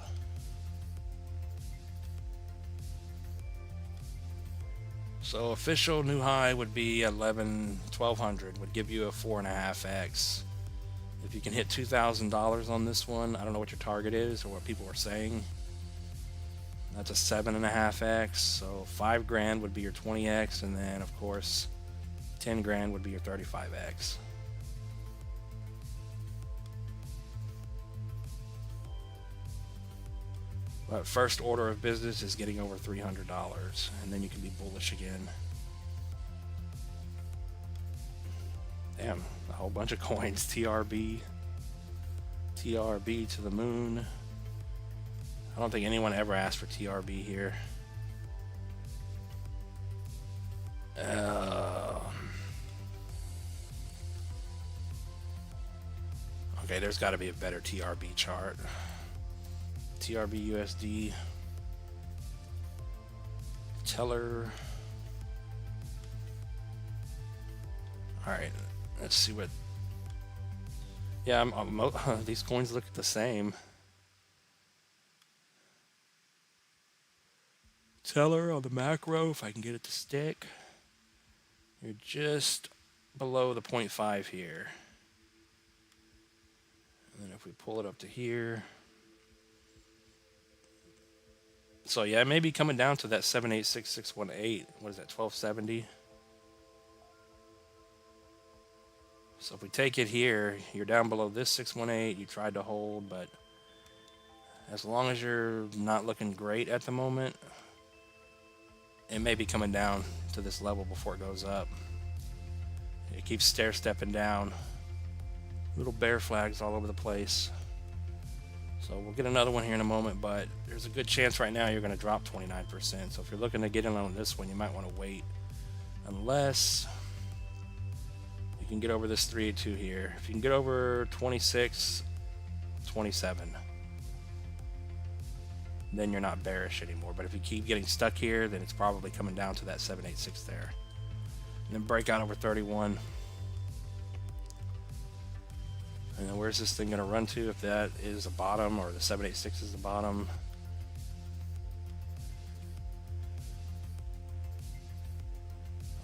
So official new high would be 1200, would give you a 4.5x. If you can hit $2,000 on this one, I don't know what your target is or what people are saying. That's a 7.5x. So 5 grand would be your 20x, and then of course 10 grand would be your 35x. But first order of business is getting over $300, and then you can be bullish again. Damn, a whole bunch of coins. TRB to the moon. I don't think anyone ever asked for TRB here. Okay, there's got to be a better TRB chart. TRB USD. Tether. Alright, let's see what. Yeah, these coins look the same. Tether on the macro, if I can get it to stick. You're just below the 0.5 here. And then if we pull it up to here. So yeah, it may be coming down to that 786618. What is that, 1270? So if we take it here, you're down below this 618. You tried to hold, but as long as you're not looking great at the moment, it may be coming down to this level before it goes up. It keeps stair-stepping down. Little bear flags all over the place. So we'll get another one here in a moment, but there's a good chance right now you're going to drop 29%. So if you're looking to get in on this one, you might want to wait. Unless you can get over this 382 here. If you can get over 26, 27, then you're not bearish anymore. But if you keep getting stuck here, then it's probably coming down to that 786 there. And then break out over 31. And then where's this thing going to run to if that is a bottom, or the 786 is the bottom?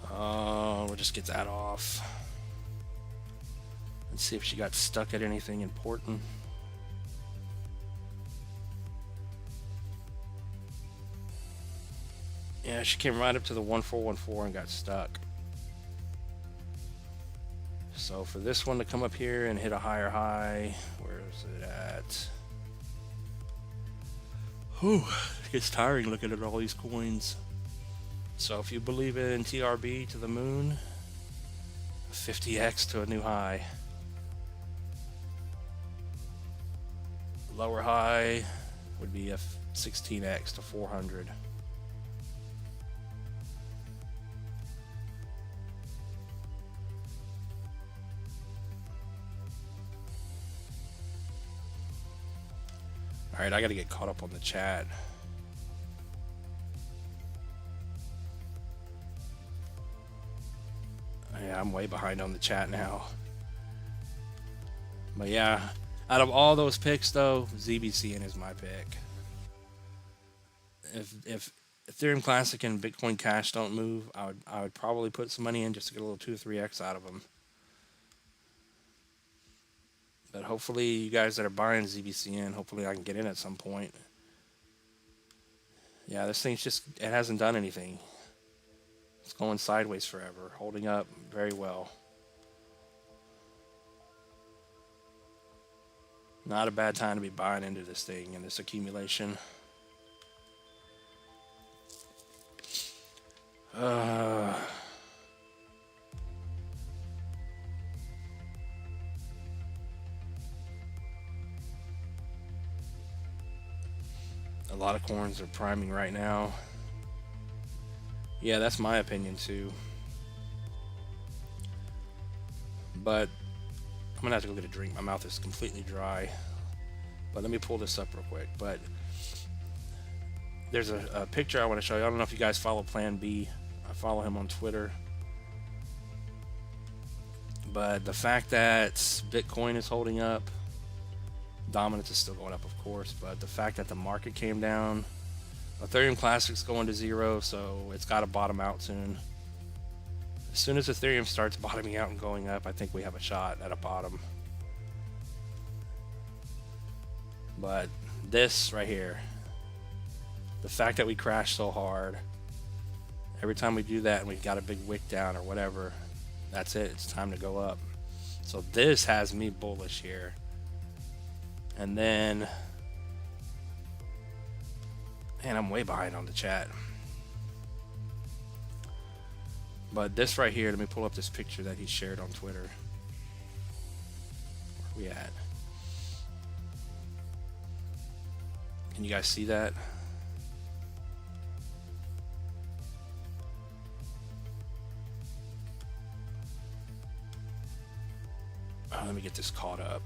We'll just get that off. Let's see if she got stuck at anything important. Yeah, she came right up to the 1414 and got stuck. So for this one to come up here and hit a higher high, where is it at? Whew, it gets tiring looking at all these coins. So if you believe in TRB to the moon, 50x to a new high. Lower high would be a 16x to 400. All right, I got to get caught up on the chat. Yeah, I'm way behind on the chat now. But yeah, out of all those picks though, ZBCN is my pick. If Ethereum Classic and Bitcoin Cash don't move, I would probably put some money in just to get a little 2 or 3x out of them. But hopefully you guys that are buying ZBCN, hopefully I can get in at some point. Yeah, this thing's just, it hasn't done anything. It's going sideways forever, holding up very well. Not a bad time to be buying into this thing and this accumulation. A lot of coins are priming right now. Yeah, that's my opinion too. But I'm gonna have to go get a drink. My mouth is completely dry. But let me pull this up real quick. But there's a picture I want to show you. I don't know if you guys follow Plan B. I follow him on Twitter. But the fact that Bitcoin is holding up, dominance is still going up, of course, but the fact that the market came down, Ethereum Classic's going to zero, so it's got to bottom out soon. As soon as Ethereum starts bottoming out and going up, I think we have a shot at a bottom. But this right here, the fact that we crashed so hard, every time we do that and we've got a big wick down or whatever, that's it, it's time to go up. So this has me bullish here. And then, man, I'm way behind on the chat. But this right here, let me pull up this picture that he shared on Twitter. Where are we at? Can you guys see that? Oh, let me get this caught up.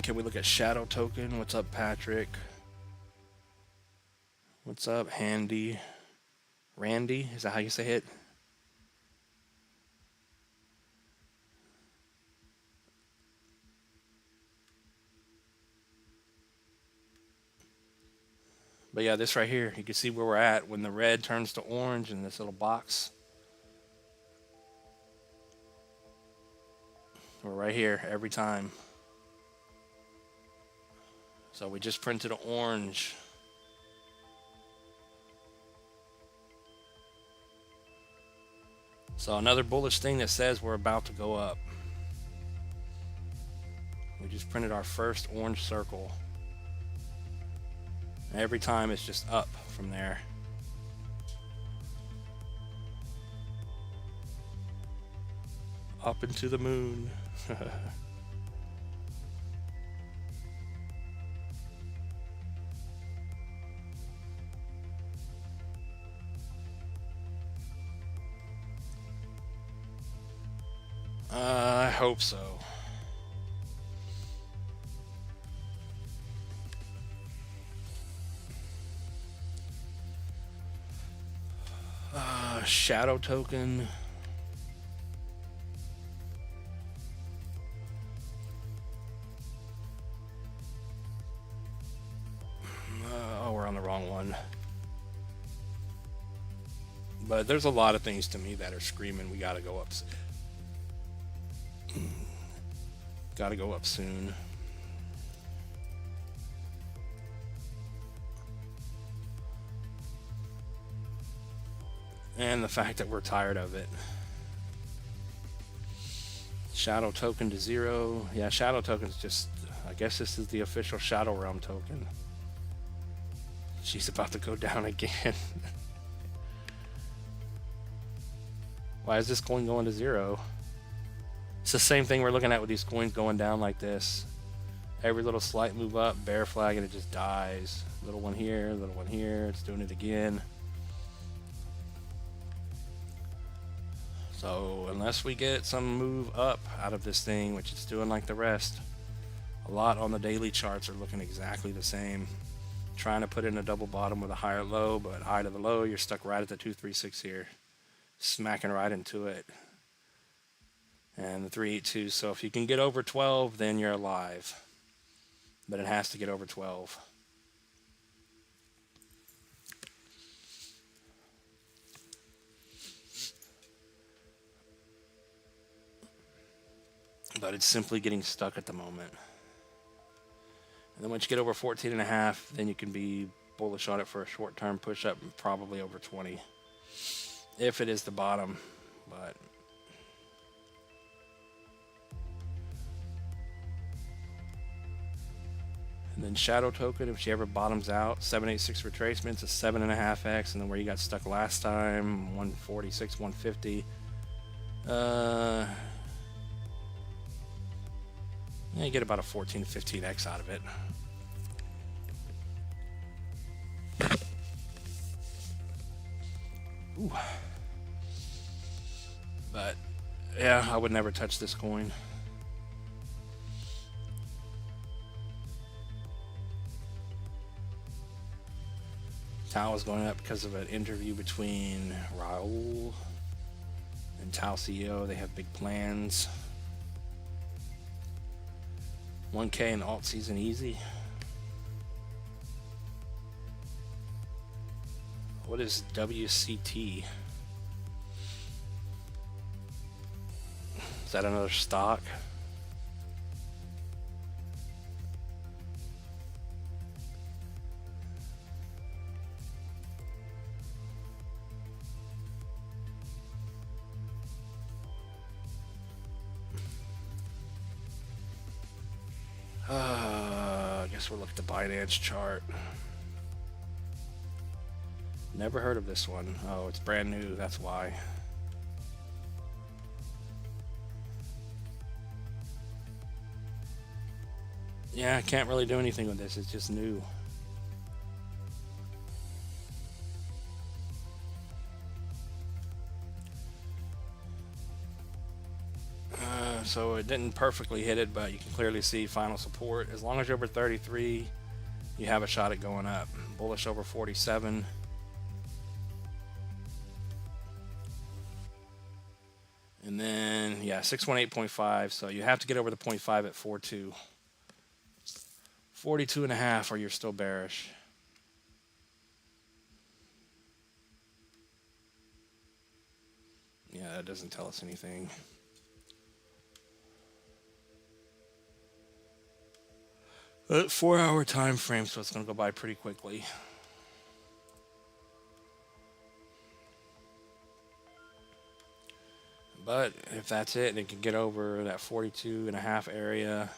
Can we look at Shadow Token? What's up, Patrick? What's up, Handy? Randy? Is that how you say it? But yeah, this right here, you can see where we're at when the red turns to orange in this little box. We're right here every time. So we just printed an orange. So another bullish thing that says we're about to go up. We just printed our first orange circle. Every time it's just up from there. Up into the moon. I hope so. Shadow token. Oh, we're on the wrong one. But there's a lot of things to me that are screaming we gotta go up. Gotta go up soon. And the fact that we're tired of it. Shadow token to 0. Yeah, shadow token's just, I guess this is the official Shadow Realm token. She's about to go down again. Why is this coin going to 0? It's the same thing we're looking at with these coins going down like this. Every little slight move up, bear flag, and it just dies. Little one here, little one here. It's doing it again. So unless we get some move up out of this thing, which it's doing like the rest, a lot on the daily charts are looking exactly the same. Trying to put in a double bottom with a higher low, but high to the low, you're stuck right at the 236 here. Smacking right into it. And the 382. So if you can get over 12, then you're alive. But it has to get over 12. But it's simply getting stuck at the moment. And then once you get over 14.5, then you can be bullish on it for a short-term push-up, probably over 20. If it is the bottom, but... And then shadow token, if she ever bottoms out, 786 retracements, a 7.5x, and then where you got stuck last time, 146, 150. You get about a 14, 15x out of it. Ooh. But yeah, I would never touch this coin. Tau is going up because of an interview between Raul and Tau CEO. They have big plans. 1K in alt season easy. What is WCT? Is that another stock? I guess we'll look at the Binance chart. Never heard of this one. Oh, it's brand new, that's why. Yeah, I can't really do anything with this, it's just new. So it didn't perfectly hit it, but you can clearly see final support. As long as you're over 33, you have a shot at going up. Bullish over 47. And then, yeah, 618.5. So you have to get over the 0.5 at 42. 42.5 or you're still bearish. Yeah, it doesn't tell us anything. But 4-hour time frame, so it's going to go by pretty quickly. But if that's it, and it can get over that 42.5 area,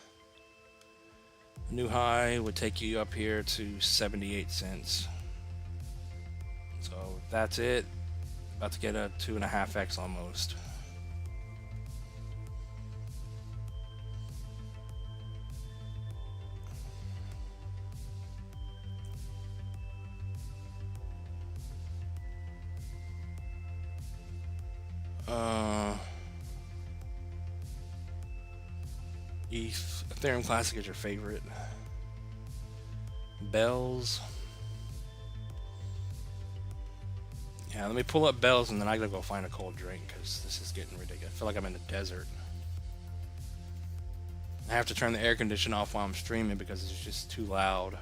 new high would take you up here to 78 cents. So if that's it, about to get a 2.5x almost. Ethereum Classic is your favorite. Bells. Yeah, let me pull up Bells and then I gotta go find a cold drink because this is getting ridiculous. I feel like I'm in the desert. I have to turn the air conditioner off while I'm streaming because it's just too loud.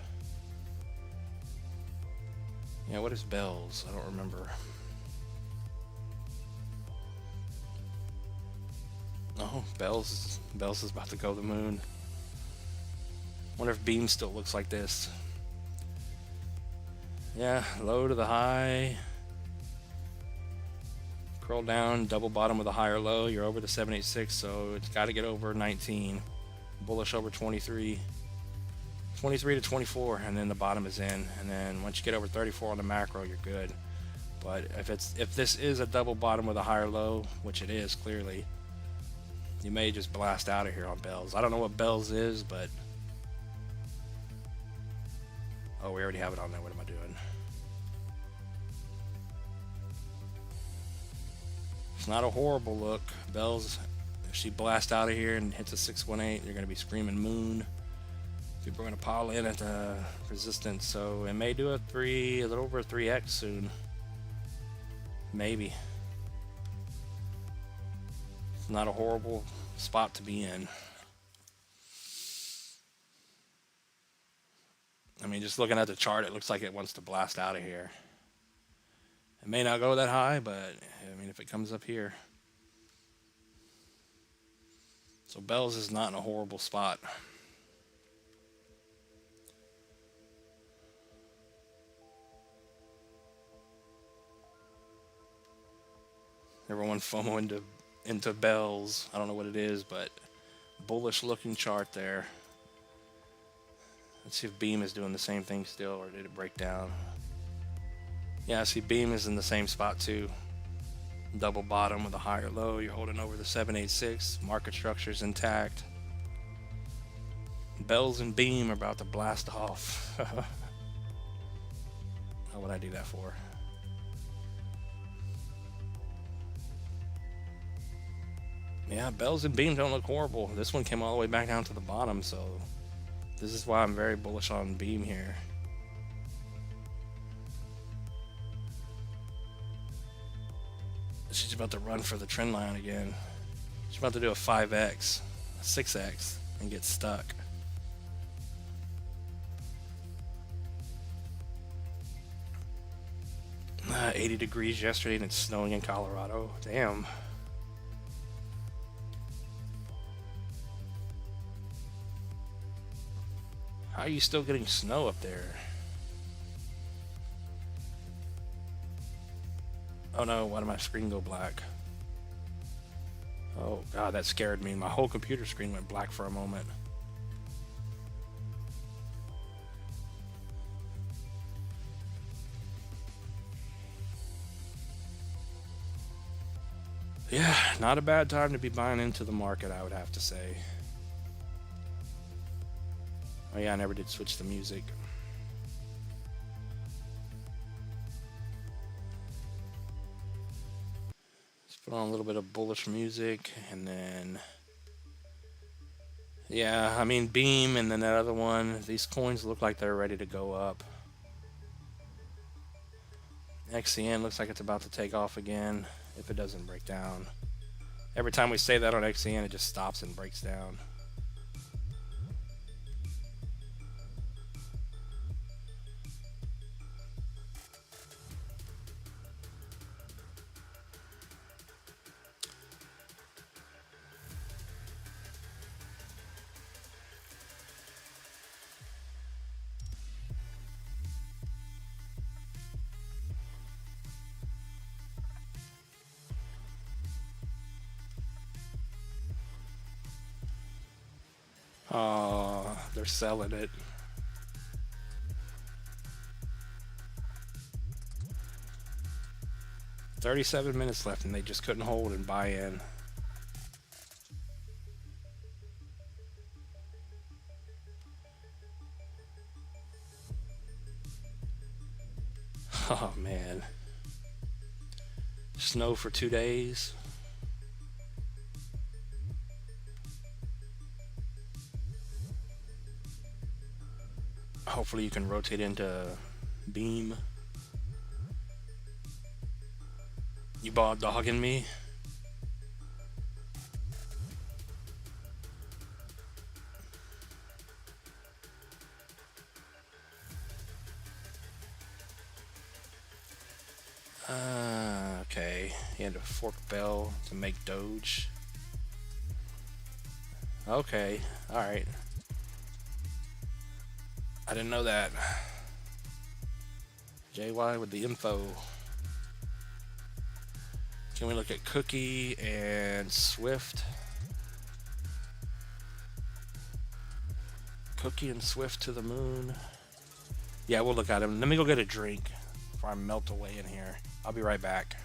Yeah, what is Bells? I don't remember. Oh, Bells is about to go to the moon. Wonder if Beam still looks like this. Yeah, low to the high. Curl down, double bottom with a higher low. You're over the 786, so it's got to get over 19. Bullish over 23. 23 to 24, and then the bottom is in. And then once you get over 34 on the macro, you're good. But if this is a double bottom with a higher low, which it is clearly, you may just blast out of here on Bells. I don't know what Bells is, but oh, we already have it on there. What am I doing? It's not a horrible look. Bells, if she blasts out of here and hits a 618, you're going to be screaming moon. People are going to pile in at the resistance, so it may do a little over a 3x soon. Maybe. It's not a horrible spot to be in. I mean, just looking at the chart, it looks like it wants to blast out of here. It may not go that high, but I mean, if it comes up here. So Bells is not in a horrible spot. Everyone FOMO into Bells. I don't know what it is, but bullish looking chart there. Let's see if Beam is doing the same thing still, or did it break down? Yeah, I see Beam is in the same spot too. Double bottom with a higher low. You're holding over the 786. Market structure's intact. Bells and Beam are about to blast off. How would I do that for? Yeah, Bells and Beam don't look horrible. This one came all the way back down to the bottom, so this is why I'm very bullish on Beam here. She's about to run for the trend line again. She's about to do a 5x, a 6x, and get stuck. Uh, 80 degrees yesterday and it's snowing in Colorado. Damn. How are you still getting snow up there? Oh no, why did my screen go black? Oh god, that scared me. My whole computer screen went black for a moment. Yeah, not a bad time to be buying into the market, I would have to say. Oh yeah, I never did switch the music. Let's put on a little bit of bullish music, and then yeah, I mean Beam and then that other one, these coins look like they're ready to go up. XCN looks like it's about to take off again if it doesn't break down. Every time we say that on XCN, it just stops and breaks down. Oh, they're selling it. $37 minutes left, and they just couldn't hold and buy in. Oh man. Snow for 2 days. Hopefully you can rotate into Beam. You bought dogging me? Okay. He had a fork bell to make Doge. Okay. Alright. I didn't know that. JY with the info. Can we look at Cookie and Swift? Cookie and Swift to the moon. Yeah, we'll look at him. Let me go get a drink before I melt away in here. I'll be right back.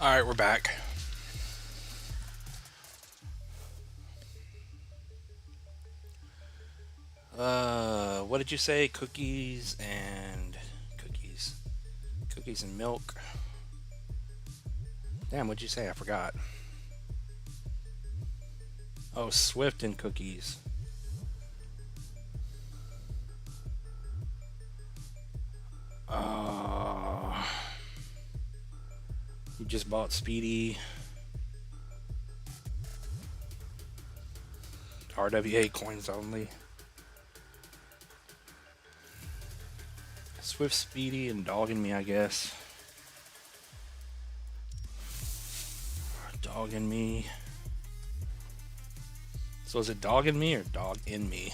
All right, we're back. What did you say? Cookies and milk. Damn, what'd you say? I forgot. Oh, Swift and cookies. You just bought Speedy. RWA coins only. Swift, Speedy, and dogging me, I guess. Dogging me. So is it dogging me or dog in me?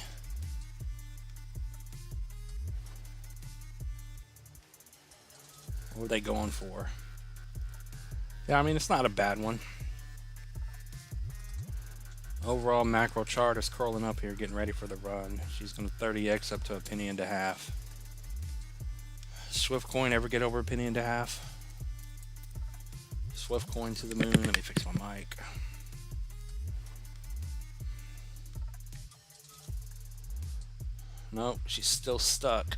What were they going for? Yeah, I mean, it's not a bad one. Overall macro chart is curling up here, getting ready for the run. She's going to 30x up to a penny and a half. Swift coin ever get over a penny and a half? Swift coin to the moon. Let me fix my mic. Nope, she's still stuck.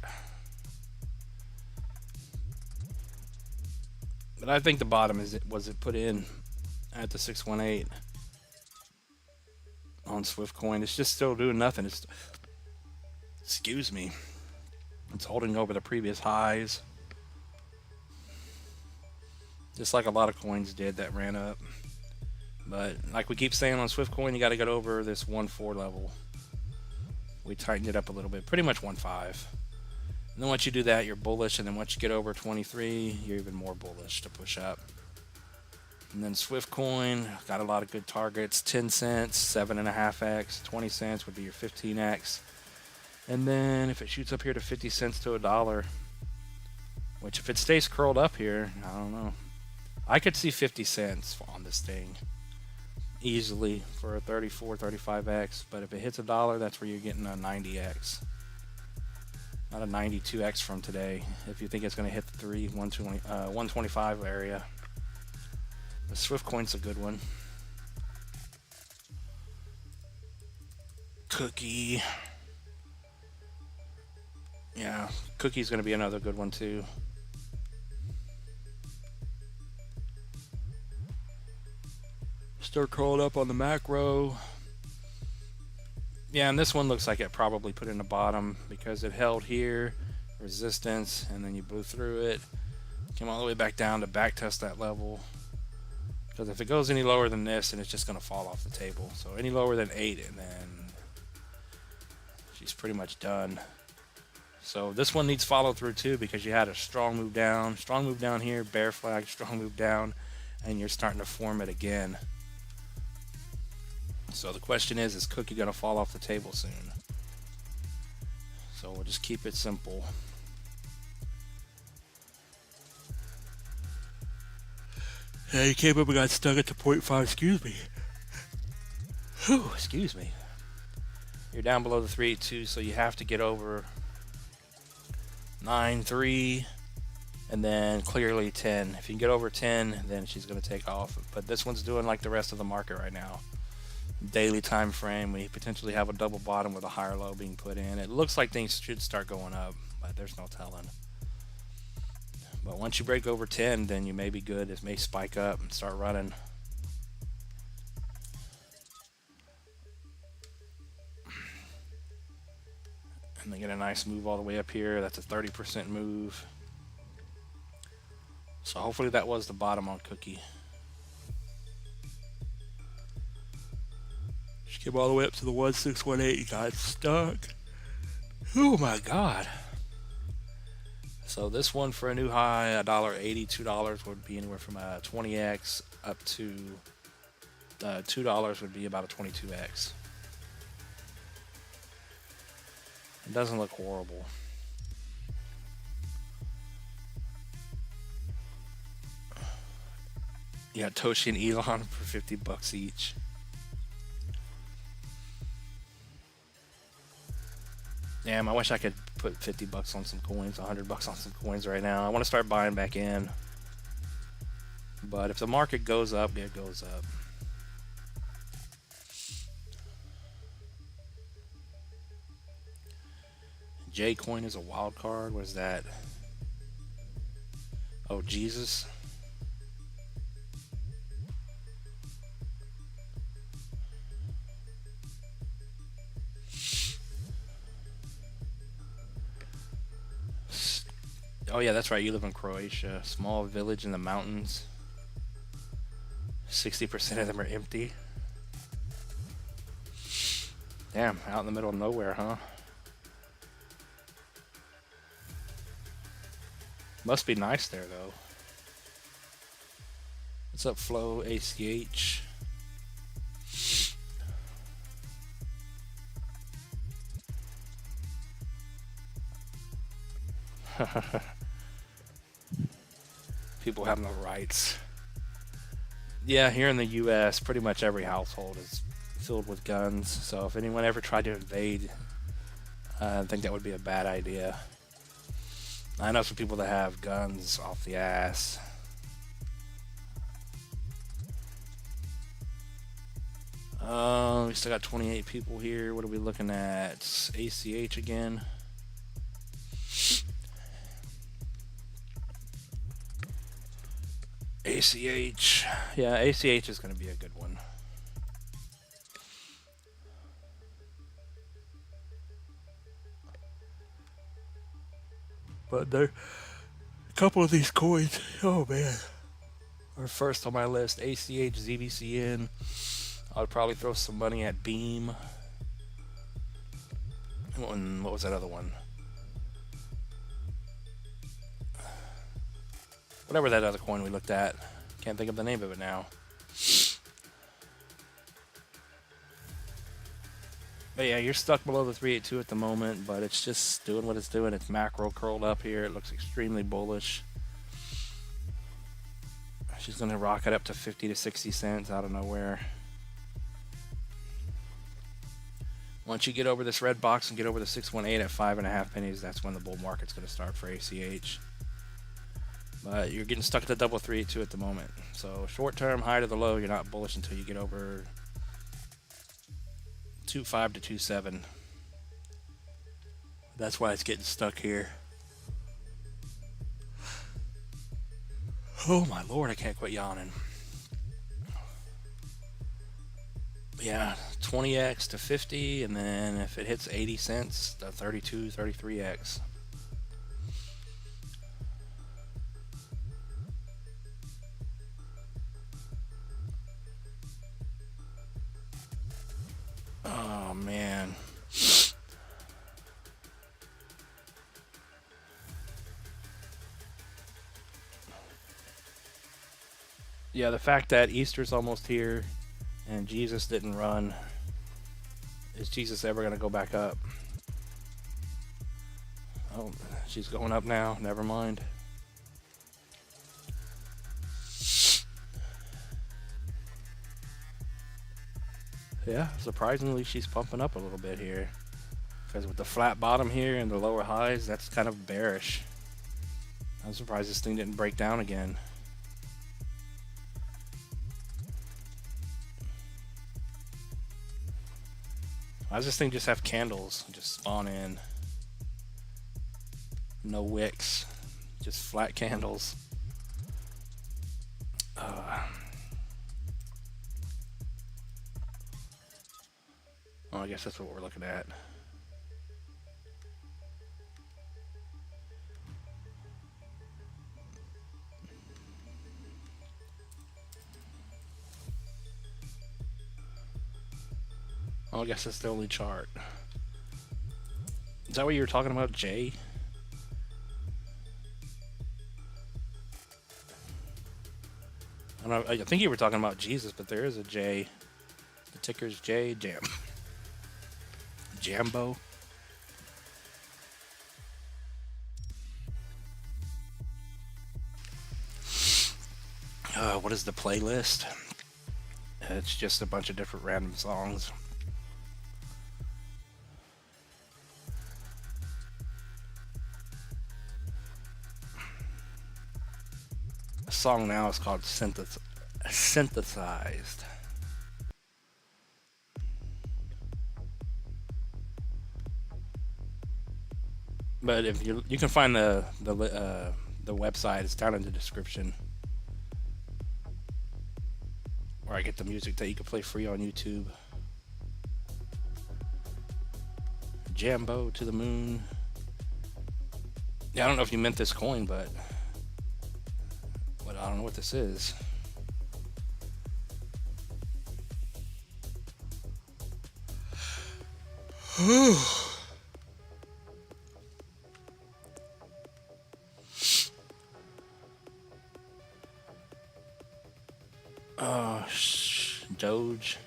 But I think the bottom was it put in at the 618 on Swift coin. It's just still doing nothing. Excuse me. It's holding over the previous highs, just like a lot of coins did that ran up. But like we keep saying on Swift coin, you got to get over this 1.4 level. We tightened it up a little bit, pretty much 1.5. And then once you do that, you're bullish, and then once you get over 23, you're even more bullish to push up. And then Swift coin got a lot of good targets: 10 cents, 7.5x, 20 cents would be your 15x. And then if it shoots up here to 50 cents to $1, which if it stays curled up here, I don't know. I could see 50 cents on this thing easily for a 34, 35x. But if it hits $1, that's where you're getting a 90x. Not a 92x from today. If you think it's going to hit the 125 area. The Swift coin's a good one. Cookie. Yeah, Cookie's going to be another good one too. Still curled up on the macro. Yeah, and this one looks like it probably put in the bottom because it held here, resistance, and then you blew through it. Came all the way back down to back test that level. Because if it goes any lower than this, then it's just going to fall off the table. So any lower than 8, and then she's pretty much done. So this one needs follow through too, because you had a strong move down here, bear flag, strong move down, and you're starting to form it again. So the question is Cookie going to fall off the table soon? So we'll just keep it simple. Yeah, you came up and got stuck at the 0.5, excuse me. Whew, excuse me. You're down below the 382, so you have to get over 9.3 and then clearly 10. If you can get over 10, then she's going to take off. But this one's doing like the rest of the market right now. Daily time frame, we potentially have a double bottom with a higher low being put in. It looks like things should start going up, but there's no telling. But once you break over 10, then you may be good. It may spike up and start running. And they get a nice move all the way up here. That's a 30% move. So hopefully that was the bottom on Cookie. She came all the way up to the 1618. Got stuck. Oh my God. So this one for a new high, $1.80, $2 would be anywhere from a 20x up to $2 would be about a 22x. It doesn't look horrible. Yeah, Toshi and Elon for $50 each. Damn, I wish I could put $50 on some coins, $100 on some coins right now. I want to start buying back in. But if the market goes up, it goes up. J-Coin is a wild card. What is that? Oh, Jesus. Oh yeah, that's right. You live in Croatia. Small village in the mountains. 60% of them are empty. Damn, out in the middle of nowhere, huh? Must be nice there, though. What's up, Flo? ACH. People have no rights. Yeah, here in the U.S., pretty much every household is filled with guns. So if anyone ever tried to invade, I think that would be a bad idea. I know some people that have guns off the ass. We still got 28 people here. What are we looking at? ACH again. ACH. Yeah, ACH is going to be a good one. But there, a couple of these coins, oh man, are first on my list. ACH, ZBCN. I would probably throw some money at Beam. And what was that other one? Whatever that other coin we looked at. Can't think of the name of it now. But yeah, you're stuck below the 382 at the moment, but it's just doing what it's doing. It's macro curled up here. It looks extremely bullish. She's going to rocket up to 50 to 60 cents out of nowhere. Once you get over this red box and get over the 618 at 5.5 pennies, that's when the bull market's going to start for ACH. But you're getting stuck at the double 382 at the moment. So short term, high to the low, you're not bullish until you get over 2.5 to 2.7. That's why it's getting stuck here. Oh my lord, I can't quit yawning. Yeah, 20x to 50, and then if it hits 80 cents, the 32, 33x. Oh man. Yeah, the fact that Easter's almost here and Jesus didn't run. Is Jesus ever going to go back up? Oh, she's going up now. Never mind. Yeah, surprisingly, she's pumping up a little bit here. Because with the flat bottom here and the lower highs, that's kind of bearish. I'm surprised this thing didn't break down again. Why does this thing just have candles just spawn in? No wicks, just flat candles. Oh, I guess that's what we're looking at. Oh, I guess that's the only chart. Is that what you were talking about, Jay? I think you were talking about Jesus, but there is a J. The ticker's J. Jambo. What is the playlist? It's just a bunch of different random songs. The song now is called Synthesized. But if you can find the website, it's down in the description, where I get the music that you can play free on YouTube. Jambo to the moon. Yeah, I don't know if you meant this coin, but I don't know what this is. Doge.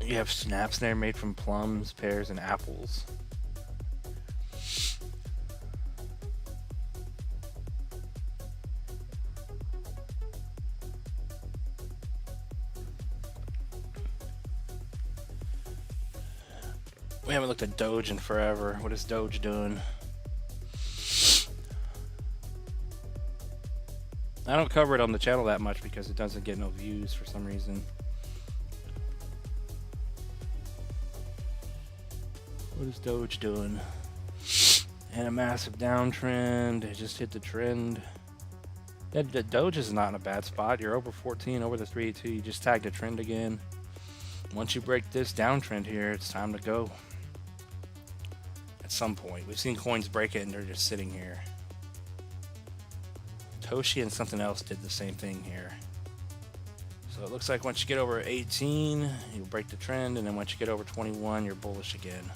You have snaps there made from plums, pears, and apples. We haven't looked at Doge in forever. What is Doge doing? I don't cover it on the channel that much because it doesn't get no views for some reason. What is Doge doing? And a massive downtrend. It just hit the trend. The Doge is not in a bad spot. You're over 14, over the 382. You just tagged a trend again. Once you break this downtrend here, it's time to go. At some point. We've seen coins break it and they're just sitting here. Toshi and something else did the same thing here. So it looks like once you get over 18, you'll break the trend, and then once you get over 21, you're bullish again.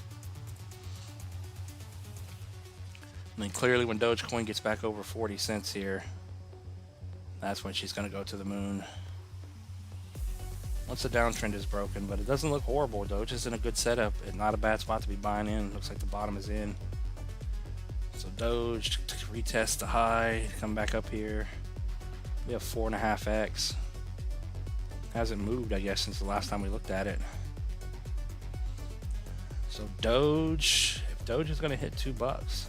And then clearly when Dogecoin gets back over 40 cents here, that's when she's going to go to the moon. Once the downtrend is broken, but it doesn't look horrible. Doge is in a good setup and not a bad spot to be buying in. Looks like the bottom is in. So Doge to retest the high, come back up here. We have 4.5x. Hasn't moved, I guess, since the last time we looked at it. So Doge, if Doge is going to hit $2,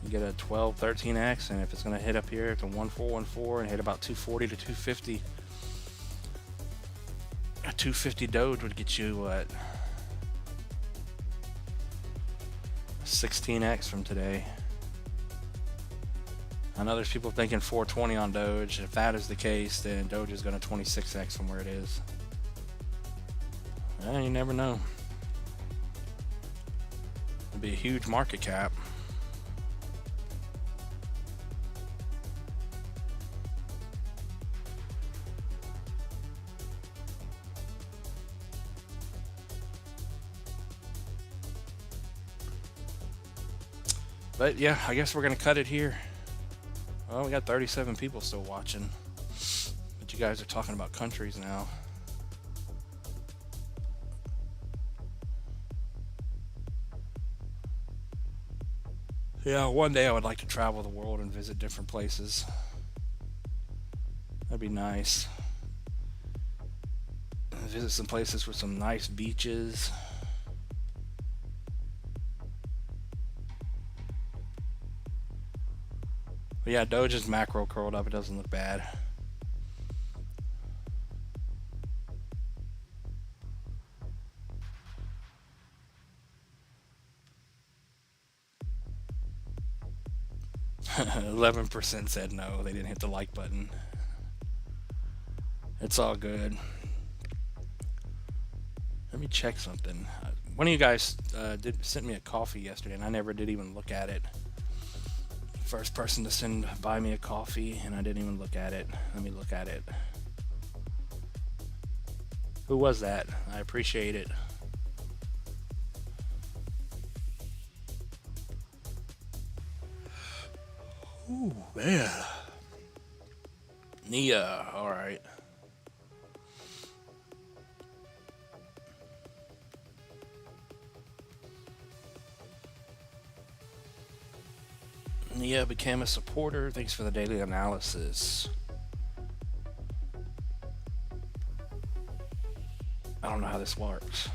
you get a 12, 13x, and if it's going to hit up here to 1414 and hit about 240 to 250, a 250 Doge would get you what? 16x from today. I know there's people thinking 420 on Doge. If that is the case, then Doge is going to 26x from where it is. Well, you never know. It'll be a huge market cap. But yeah, I guess we're going to cut it here. Well, we got 37 people still watching. But you guys are talking about countries now. Yeah, one day I would like to travel the world and visit different places. That'd be nice. Visit some places with some nice beaches. But yeah, Doge is macro curled up. It doesn't look bad. %11 said no. They didn't hit the like button. It's all good. Let me check something. One of you guys sent me a coffee yesterday, and I never did even look at it. First person to buy me a coffee, and I didn't even look at it. Let me look at it. Who was that? I appreciate it. Ooh, man. Nia, alright. Nia became a supporter. Thanks for the daily analysis. I don't know how this works.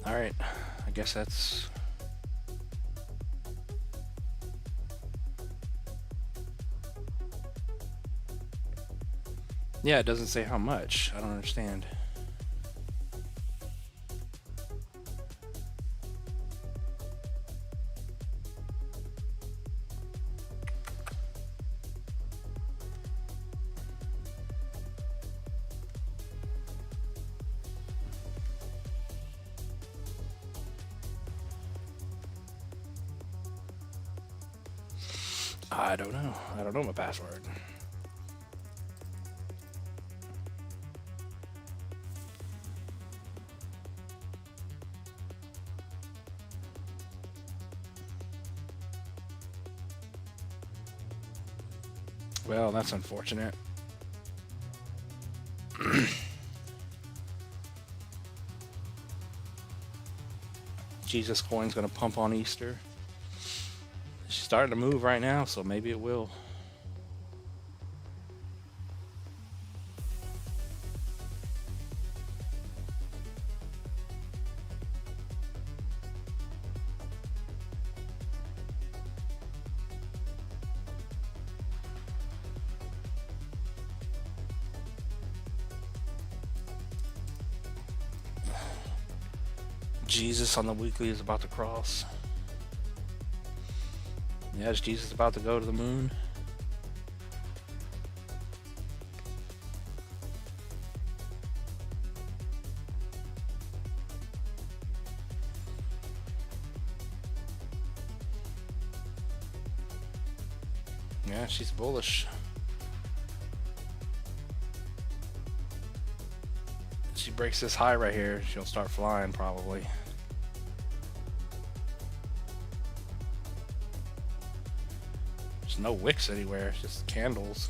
All right, I guess that's... Yeah, it doesn't say how much. I don't understand. I don't know. I don't know my password. Well, that's unfortunate. Jesus coin's gonna pump on Easter. It's starting to move right now, so maybe it will. Jesus on the weekly is about to cross. Yeah, is Jesus about to go to the moon? Yeah, she's bullish. She breaks this high right here, she'll start flying probably. There's no wicks anywhere, it's just candles.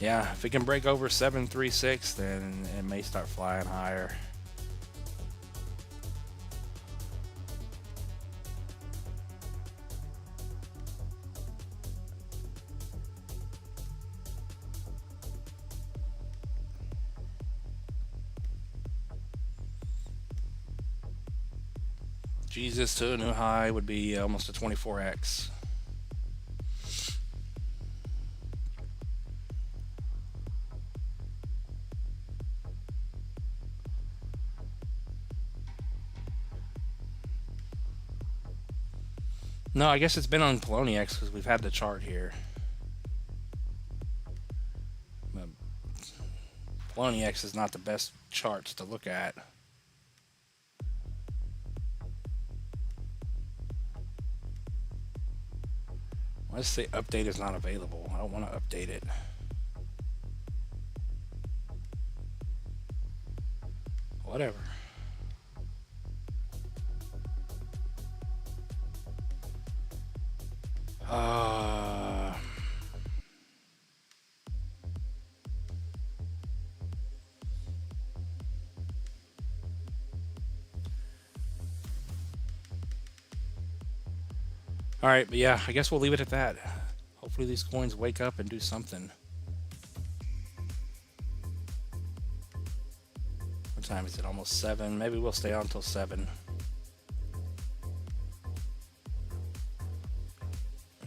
Yeah, if it can break over 736, then it may start flying higher. Jesus to a new high would be almost a 24x. No, I guess it's been on Poloniex because we've had the chart here. But Poloniex is not the best charts to look at. Why does it say update is not available? I don't want to update it. Whatever. All right, but yeah, I guess we'll leave it at that. Hopefully these coins wake up and do something. What time is it? Almost 7. Maybe we'll stay on until 7.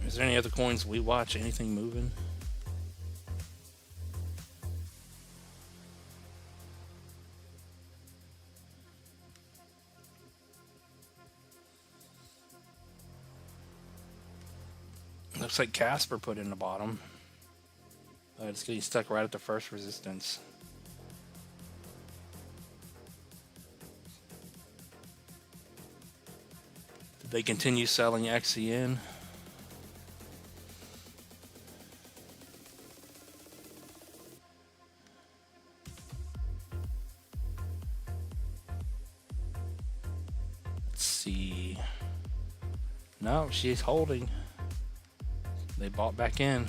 Is there any other coins we watch? Anything moving? Looks like Casper put in the bottom. It's getting stuck right at the first resistance. Did they continue selling XCN? Let's see. No, she's holding. They bought back in.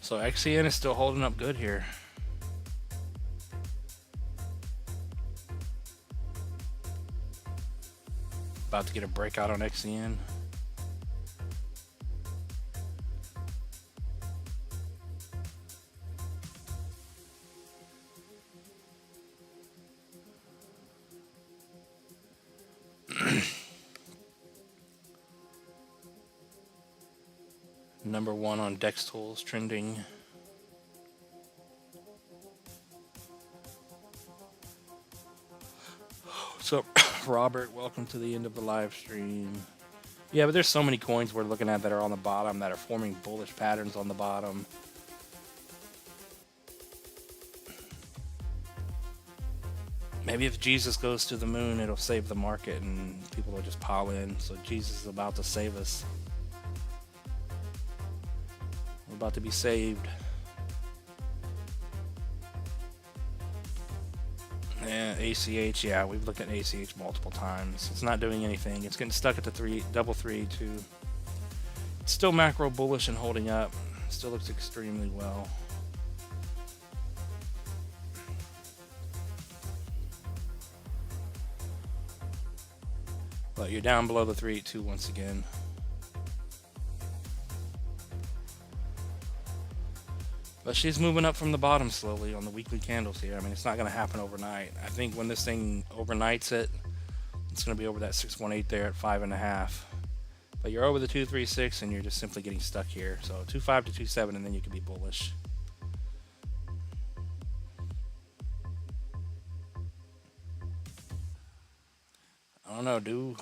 So XCN is still holding up good here. About to get a breakout on XCN. Number 1 on Dex Tools trending. So, Robert, welcome to the end of the live stream. Yeah, but there's so many coins we're looking at that are on the bottom that are forming bullish patterns on the bottom. Maybe if Jesus goes to the moon, it'll save the market and people will just pile in. So Jesus is about to save us. We're about to be saved. Yeah, ACH, yeah, we've looked at ACH multiple times. It's not doing anything. It's getting stuck at the double three too. It's still macro bullish and holding up. Still looks extremely well. But you're down below the 382 once again. But she's moving up from the bottom slowly on the weekly candles here. I mean, it's not going to happen overnight. I think when this thing overnights it, it's going to be over that 618 there at 5.5. But you're over the 236 and you're just simply getting stuck here. So 25 to 27 and then you can be bullish. I don't know, dude.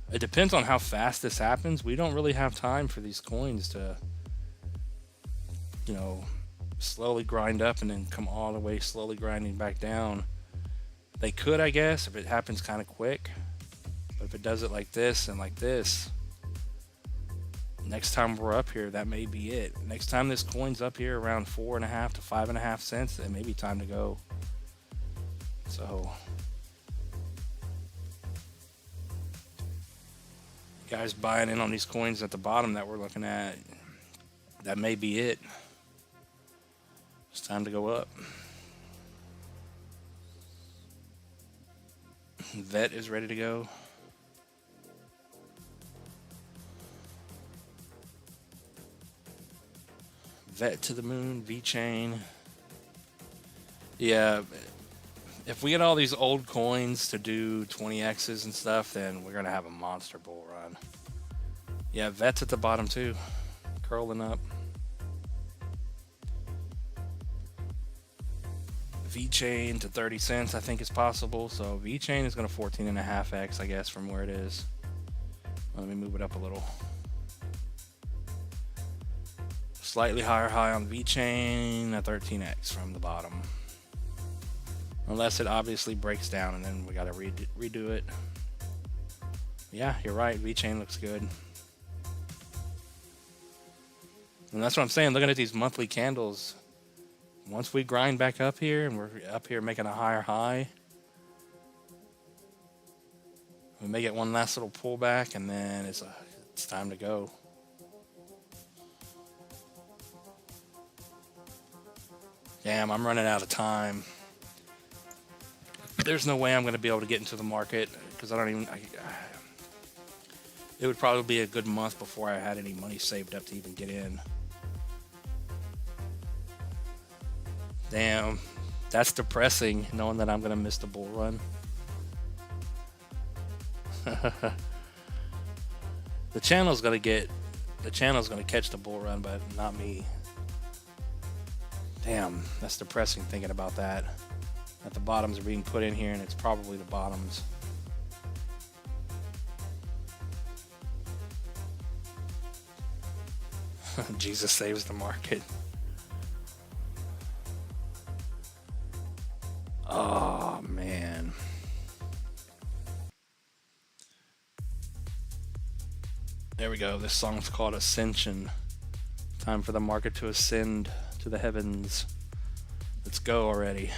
It depends on how fast this happens. We don't really have time for these coins to, you know, slowly grind up and then come all the way slowly grinding back down. They could, I guess, if it happens kind of quick. But if it does it like this and like this, next time we're up here, that may be it. Next time this coin's up here around 4.5 to 5.5 cents, it may be time to go. So, guys buying in on these coins at the bottom that we're looking at, that may be it. It's time to go up. Vet is ready to go. Vet to the moon, V-Chain. Yeah, if we get all these old coins to do 20Xs and stuff, then we're going to have a monster bull run. Yeah, Vet's at the bottom too, curling up. V-Chain to 30 cents I think is possible. So V-Chain is going to 14.5x, I guess, from where it is. Let me move it up a little. Slightly higher high on V-Chain, a 13x from the bottom. Unless it obviously breaks down and then we got to redo it. Yeah, you're right. V-Chain looks good. And that's what I'm saying. Looking at these monthly candles, once we grind back up here and we're up here making a higher high, we may get one last little pullback and then it's time to go. Damn, I'm running out of time. There's no way I'm going to be able to get into the market because it would probably be a good month before I had any money saved up to even get in. Damn, that's depressing knowing that I'm going to miss the bull run. The channel's going to catch the bull run, but not me. Damn, that's depressing thinking about that. That the bottoms are being put in here and it's probably the bottoms. Jesus saves the market. Oh man. There we go. This song's called Ascension. Time for the market to ascend to the heavens. Let's go already.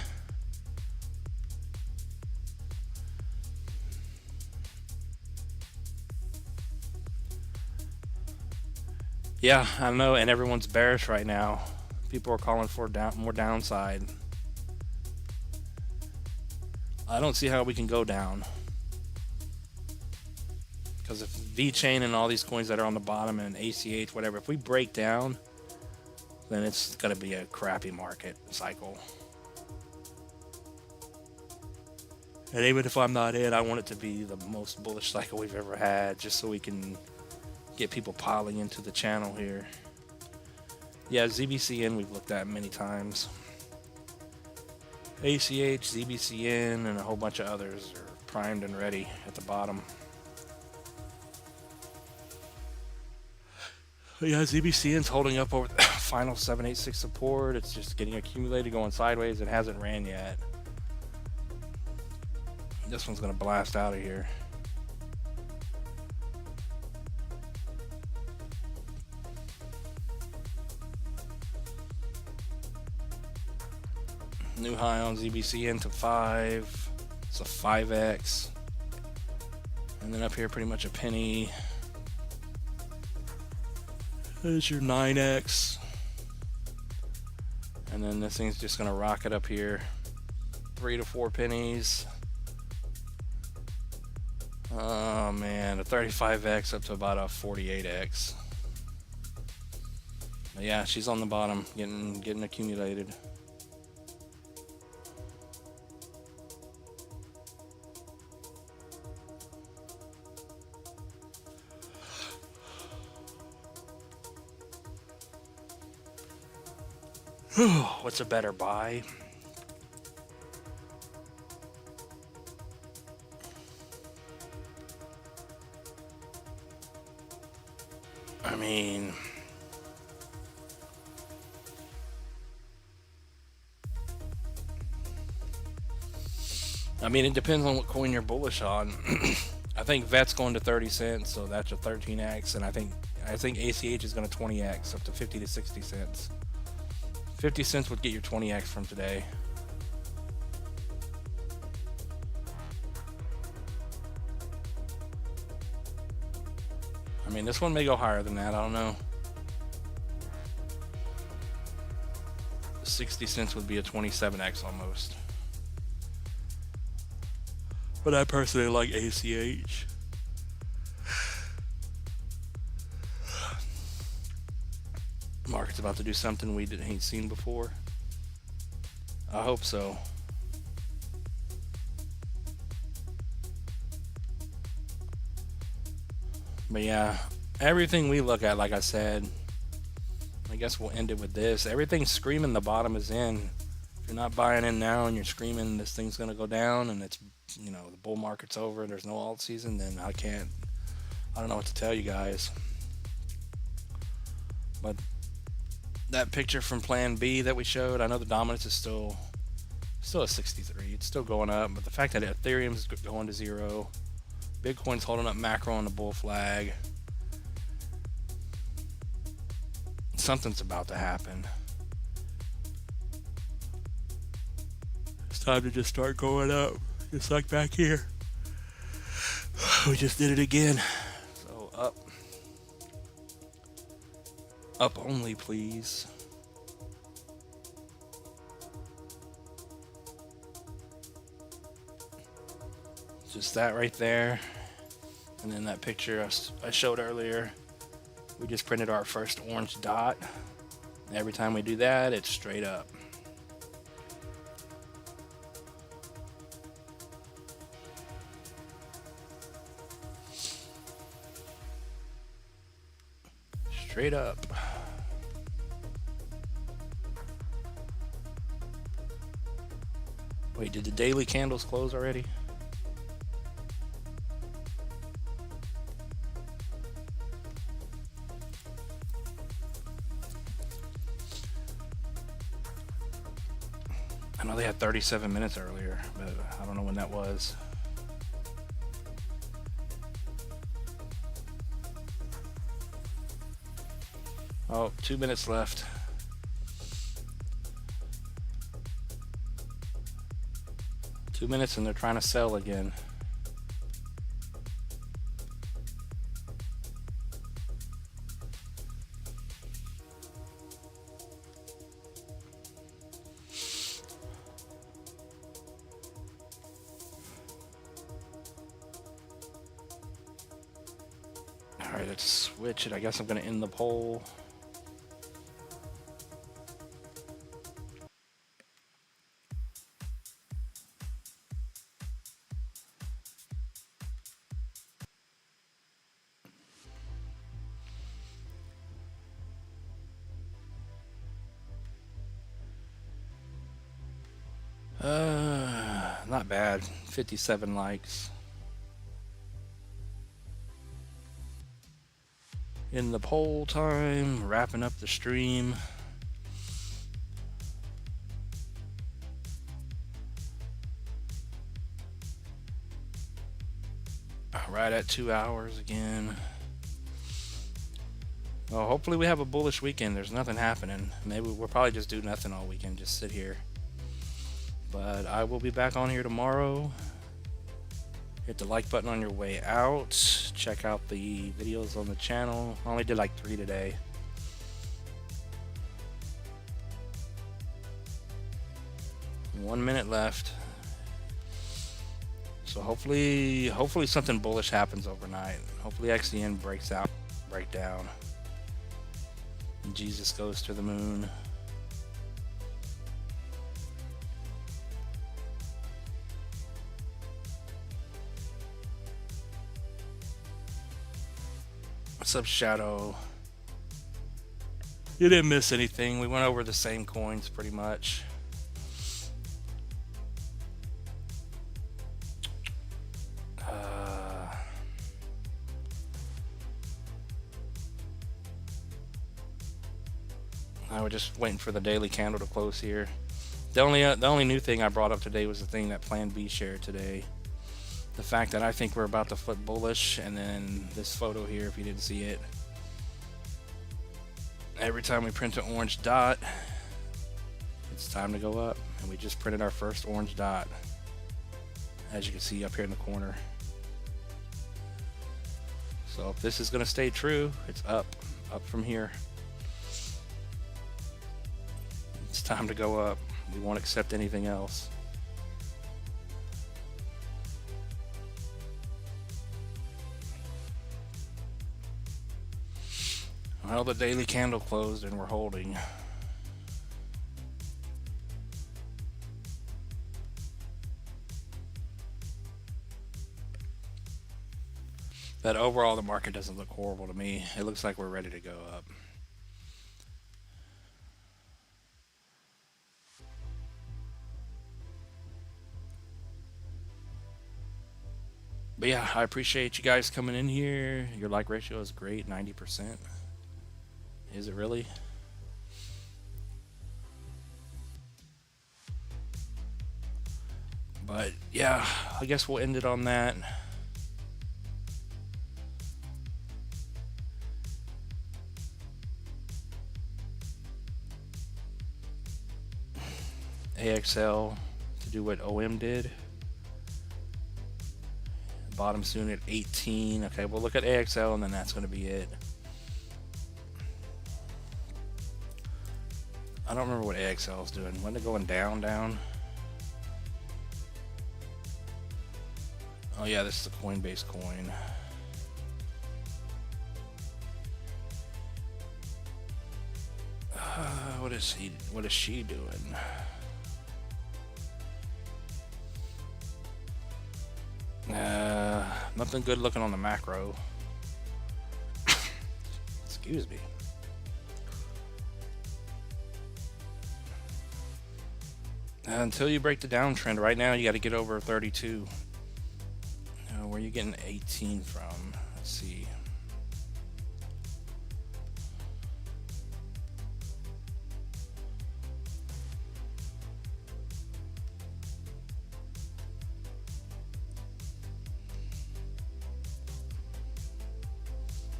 Yeah, I know, and everyone's bearish right now. People are calling for more downside. I don't see how we can go down. Because if VeChain and all these coins that are on the bottom and ACH, whatever, if we break down, then it's going to be a crappy market cycle. And even if I'm not in, I want it to be the most bullish cycle we've ever had, just so we can get people piling into the channel here. Yeah, ZBCN we've looked at many times. ACH, ZBCN, and a whole bunch of others are primed and ready at the bottom. But yeah, ZBCN's holding up over the final 786 support. It's just getting accumulated, going sideways. It hasn't ran yet. This one's gonna blast out of here. New high on ZBCN to 5. It's a 5x. And then up here, pretty much a penny. There's your 9x. And then this thing's just gonna rocket up here. 3 to 4 pennies. Oh man, a 35x up to about a 48x. But yeah, she's on the bottom, getting accumulated. What's a better buy? I mean, it depends on what coin you're bullish on. I think VET's going to 30 cents, so that's a 13x, and I think ACH is going to 20x, up to 50 to 60 cents. 50 cents would get your 20x from today. I mean, this one may go higher than that, I don't know. 60 cents would be a 27x almost. But I personally like ACH. Market's about to do something we ain't seen before. I hope so. But yeah, everything we look at, like I said, I guess we'll end it with this. Everything's screaming the bottom is in. If you're not buying in now and you're screaming this thing's gonna go down and it's, you know, the bull market's over and there's no alt season, then I don't know what to tell you guys. But that picture from Plan B that we showed, I know the dominance is still a 63. It's still going up, but the fact that Ethereum's going to 0, Bitcoin's holding up macro on the bull flag, something's about to happen. It's time to just start going up, just like back here. We just did it again. So up only, please. Just that right there, and then that picture I showed earlier. We just printed our first orange dot. And every time we do that, it's straight up. Straight up. Wait, did the daily candles close already? I know they had 37 minutes earlier, but I don't know when that was. Oh, 2 minutes left. Two minutes and they're trying to sell again. let's switch it. I guess I'm going to end the poll. Not bad. 57 likes. In the poll time, wrapping up the stream. Right at 2 hours again. Well, hopefully we have a bullish weekend. There's nothing happening. Maybe we'll probably just do nothing all weekend, just sit here. But I will be back on here tomorrow. Hit the like button on your way out. Check out the videos on the channel. I only did like 3 today. One minute left. So hopefully something bullish happens overnight. Hopefully XCN break down. And Jesus goes to the moon. What's up, Shadow? You didn't miss anything. We went over the same coins pretty much. I was just waiting for the daily candle to close here. The only new thing I brought up today was the thing that Plan B shared today. The fact that I think we're about to flip bullish, and then this photo here, if you didn't see it. Every time we print an orange dot, it's time to go up. And we just printed our first orange dot, as you can see up here in the corner. So if this is going to stay true, it's up from here. It's time to go up. We won't accept anything else. Well, the daily candle closed and we're holding. But overall, the market doesn't look horrible to me. It looks like we're ready to go up. But yeah, I appreciate you guys coming in here. Your like ratio is great, 90%. Is it really? But yeah, I guess we'll end it on that. AXL to do what OM did. Bottom soon at 18. Okay, we'll look at AXL and then that's going to be it. I don't remember what AXL is doing. When they're going down. Oh yeah, this is a Coinbase coin. What is she doing? Nothing good looking on the macro. Excuse me. Until you break the downtrend, right now you got to get over 32. Where are you getting 18 from? Let's see.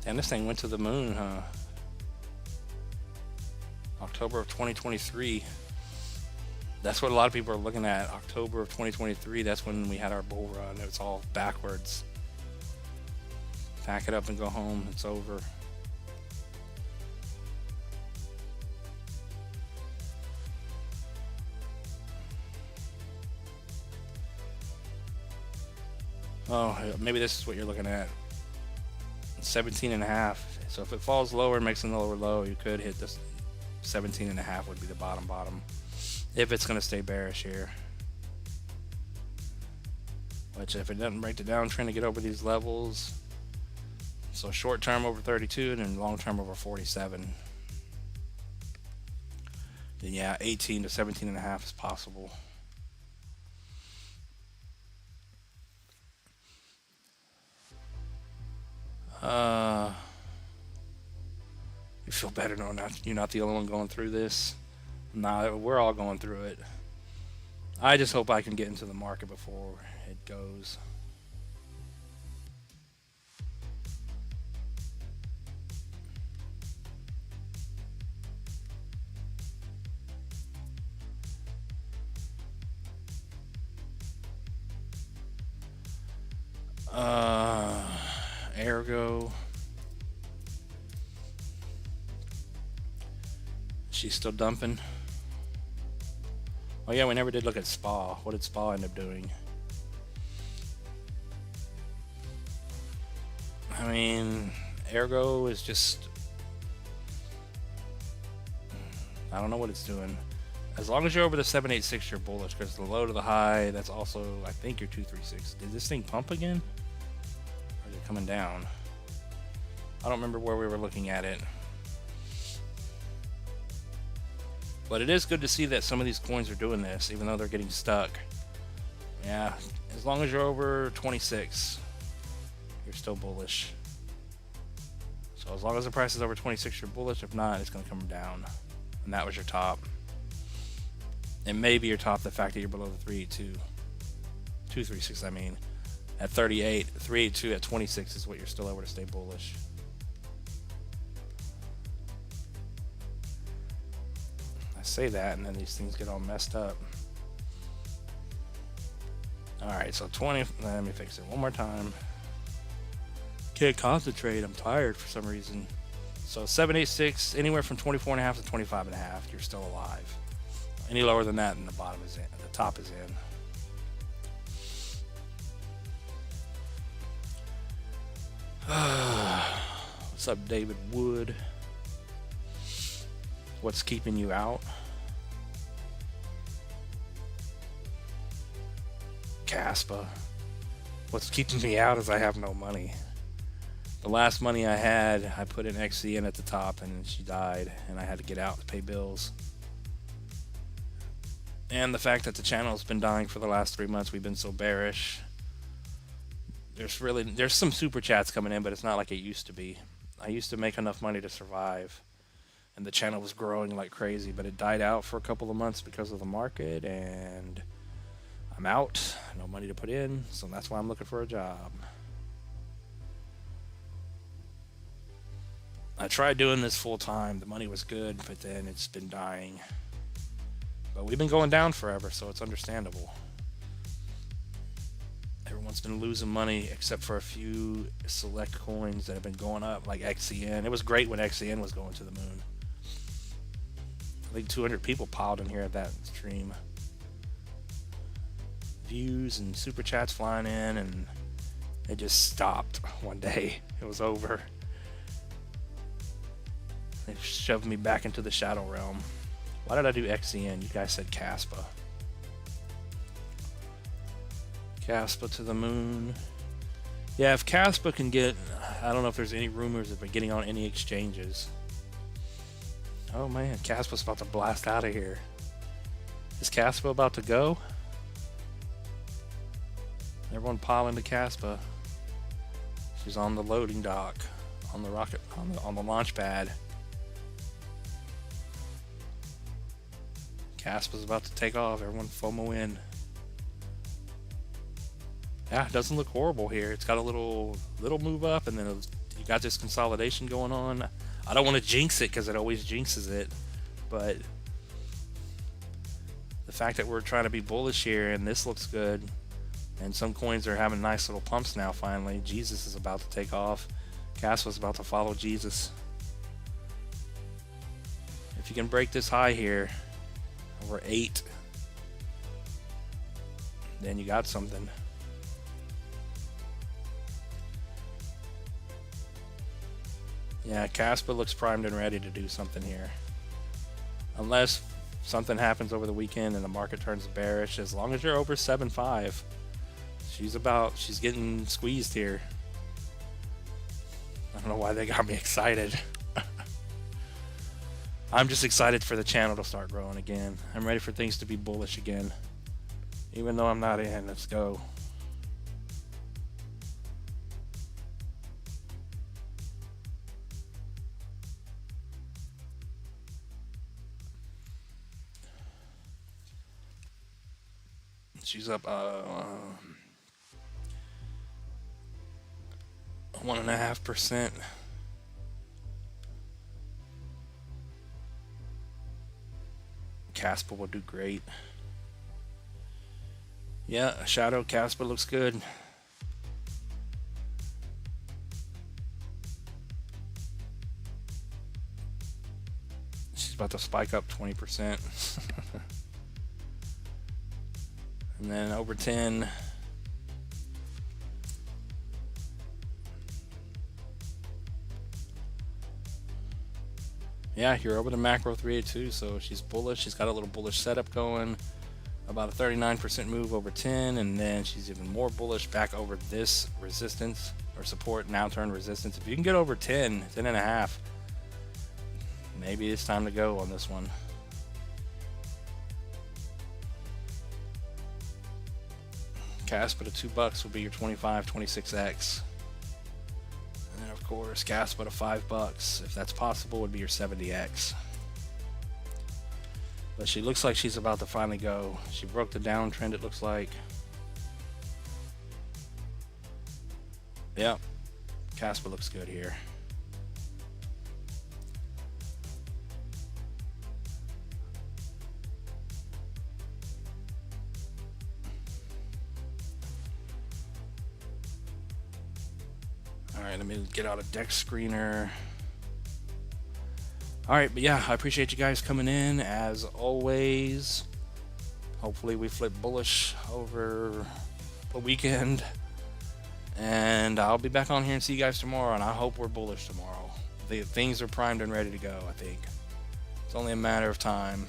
And this thing went to the moon, huh? October of 2023. That's what a lot of people are looking at. October of 2023, that's when we had our bull run. It was all backwards. Pack it up and go home. It's over. Oh, maybe this is what you're looking at. 17.5. So if it falls lower and makes another low, you could hit this 17.5 would be the bottom if it's going to stay bearish here. Which if it doesn't break the downtrend to get over these levels, so short term over 32 and then long term over 47, then yeah, 18 to 17.5 is possible. You feel better knowing that you're not the only one going through this. Nah, we're all going through it. I just hope I can get into the market before it goes. Ergo. She's still dumping. Oh yeah, we never did look at SPA. What did SPA end up doing? I mean, Ergo is just, I don't know what it's doing. As long as you're over the 786, you're bullish, because the low to the high, that's also, I think, you're 236. Did this thing pump again? Or is it coming down? I don't remember where we were looking at it. But it is good to see that some of these coins are doing this, even though they're getting stuck. Yeah, as long as you're over 26, you're still bullish. So as long as the price is over 26, you're bullish. If not, it's going to come down. And that was your top. It may be your top, the fact that you're below the 382. 236, I mean. At 38, 382 at 26 is what you're still able to stay bullish. I say that, and then these things get all messed up. Alright, so 20, let me fix it one more time. Can't concentrate, I'm tired for some reason. So 786, anywhere from 24.5 to 25.5, you're still alive. Any lower than that, and the bottom is in, the top is in. What's up, David Wood? What's keeping you out? Caspa. What's keeping me out is I have no money. The last money I had, I put in XCN at the top, and she died, and I had to get out to pay bills. And the fact that the channel's been dying for the last 3 months, we've been so bearish. There's some super chats coming in, but it's not like it used to be. I used to make enough money to survive, and the channel was growing like crazy, but it died out for a couple of months because of the market, and I'm out, no money to put in, so that's why I'm looking for a job. I tried doing this full time, the money was good, but then it's been dying. But we've been going down forever, so it's understandable. Everyone's been losing money except for a few select coins that have been going up, like XCN. It was great when XCN was going to the moon. I think 200 people piled in here at that stream. Views and super chats flying in, and it just stopped one day. It was over. They shoved me back into the shadow realm. Why did I do XCN? You guys said Caspa. Caspa to the moon. Yeah, if Caspa can get, I don't know if there's any rumors of it getting on any exchanges. Oh man, Caspa's about to blast out of here. Is Caspa about to go? Everyone pile into Caspa. She's on the loading dock, on the rocket, on the launch pad. Caspa's about to take off. Everyone FOMO in. Yeah, it doesn't look horrible here. It's got a little move up, and then you got this consolidation going on. I don't want to jinx it because it always jinxes it, but the fact that we're trying to be bullish here and this looks good, and some coins are having nice little pumps now finally. Jesus is about to take off. Caspa's about to follow Jesus. If you can break this high here, over 8, then you got something. Yeah, Caspa looks primed and ready to do something here. Unless something happens over the weekend and the market turns bearish, as long as you're over 7.5, she's getting squeezed here. I don't know why they got me excited. I'm just excited for the channel to start growing again. I'm ready for things to be bullish again. Even though I'm not in, let's go. She's up 1.5%. Caspa will do great. Yeah, Shadow Caspa looks good. She's about to spike up 20%. And then over 10. Yeah, you're over the macro 382, so she's bullish. She's got a little bullish setup going. About a 39% move over 10, and then she's even more bullish back over this resistance or support, now turn resistance. If you can get over 10, 10.5, maybe it's time to go on this one. Caspa to $2 will be your 25, 26x. And then of course, Caspa to $5, if that's possible, would be your 70x. But she looks like she's about to finally go. She broke the downtrend, it looks like. Yep, Caspa looks good here. Alright, let me get out a deck screener. Alright, but yeah, I appreciate you guys coming in as always. Hopefully we flip bullish over the weekend. And I'll be back on here and see you guys tomorrow, and I hope we're bullish tomorrow. Things are primed and ready to go, I think. It's only a matter of time.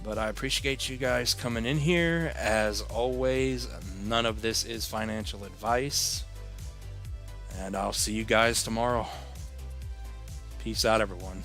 But I appreciate you guys coming in here. As always, none of this is financial advice. And I'll see you guys tomorrow. Peace out, everyone.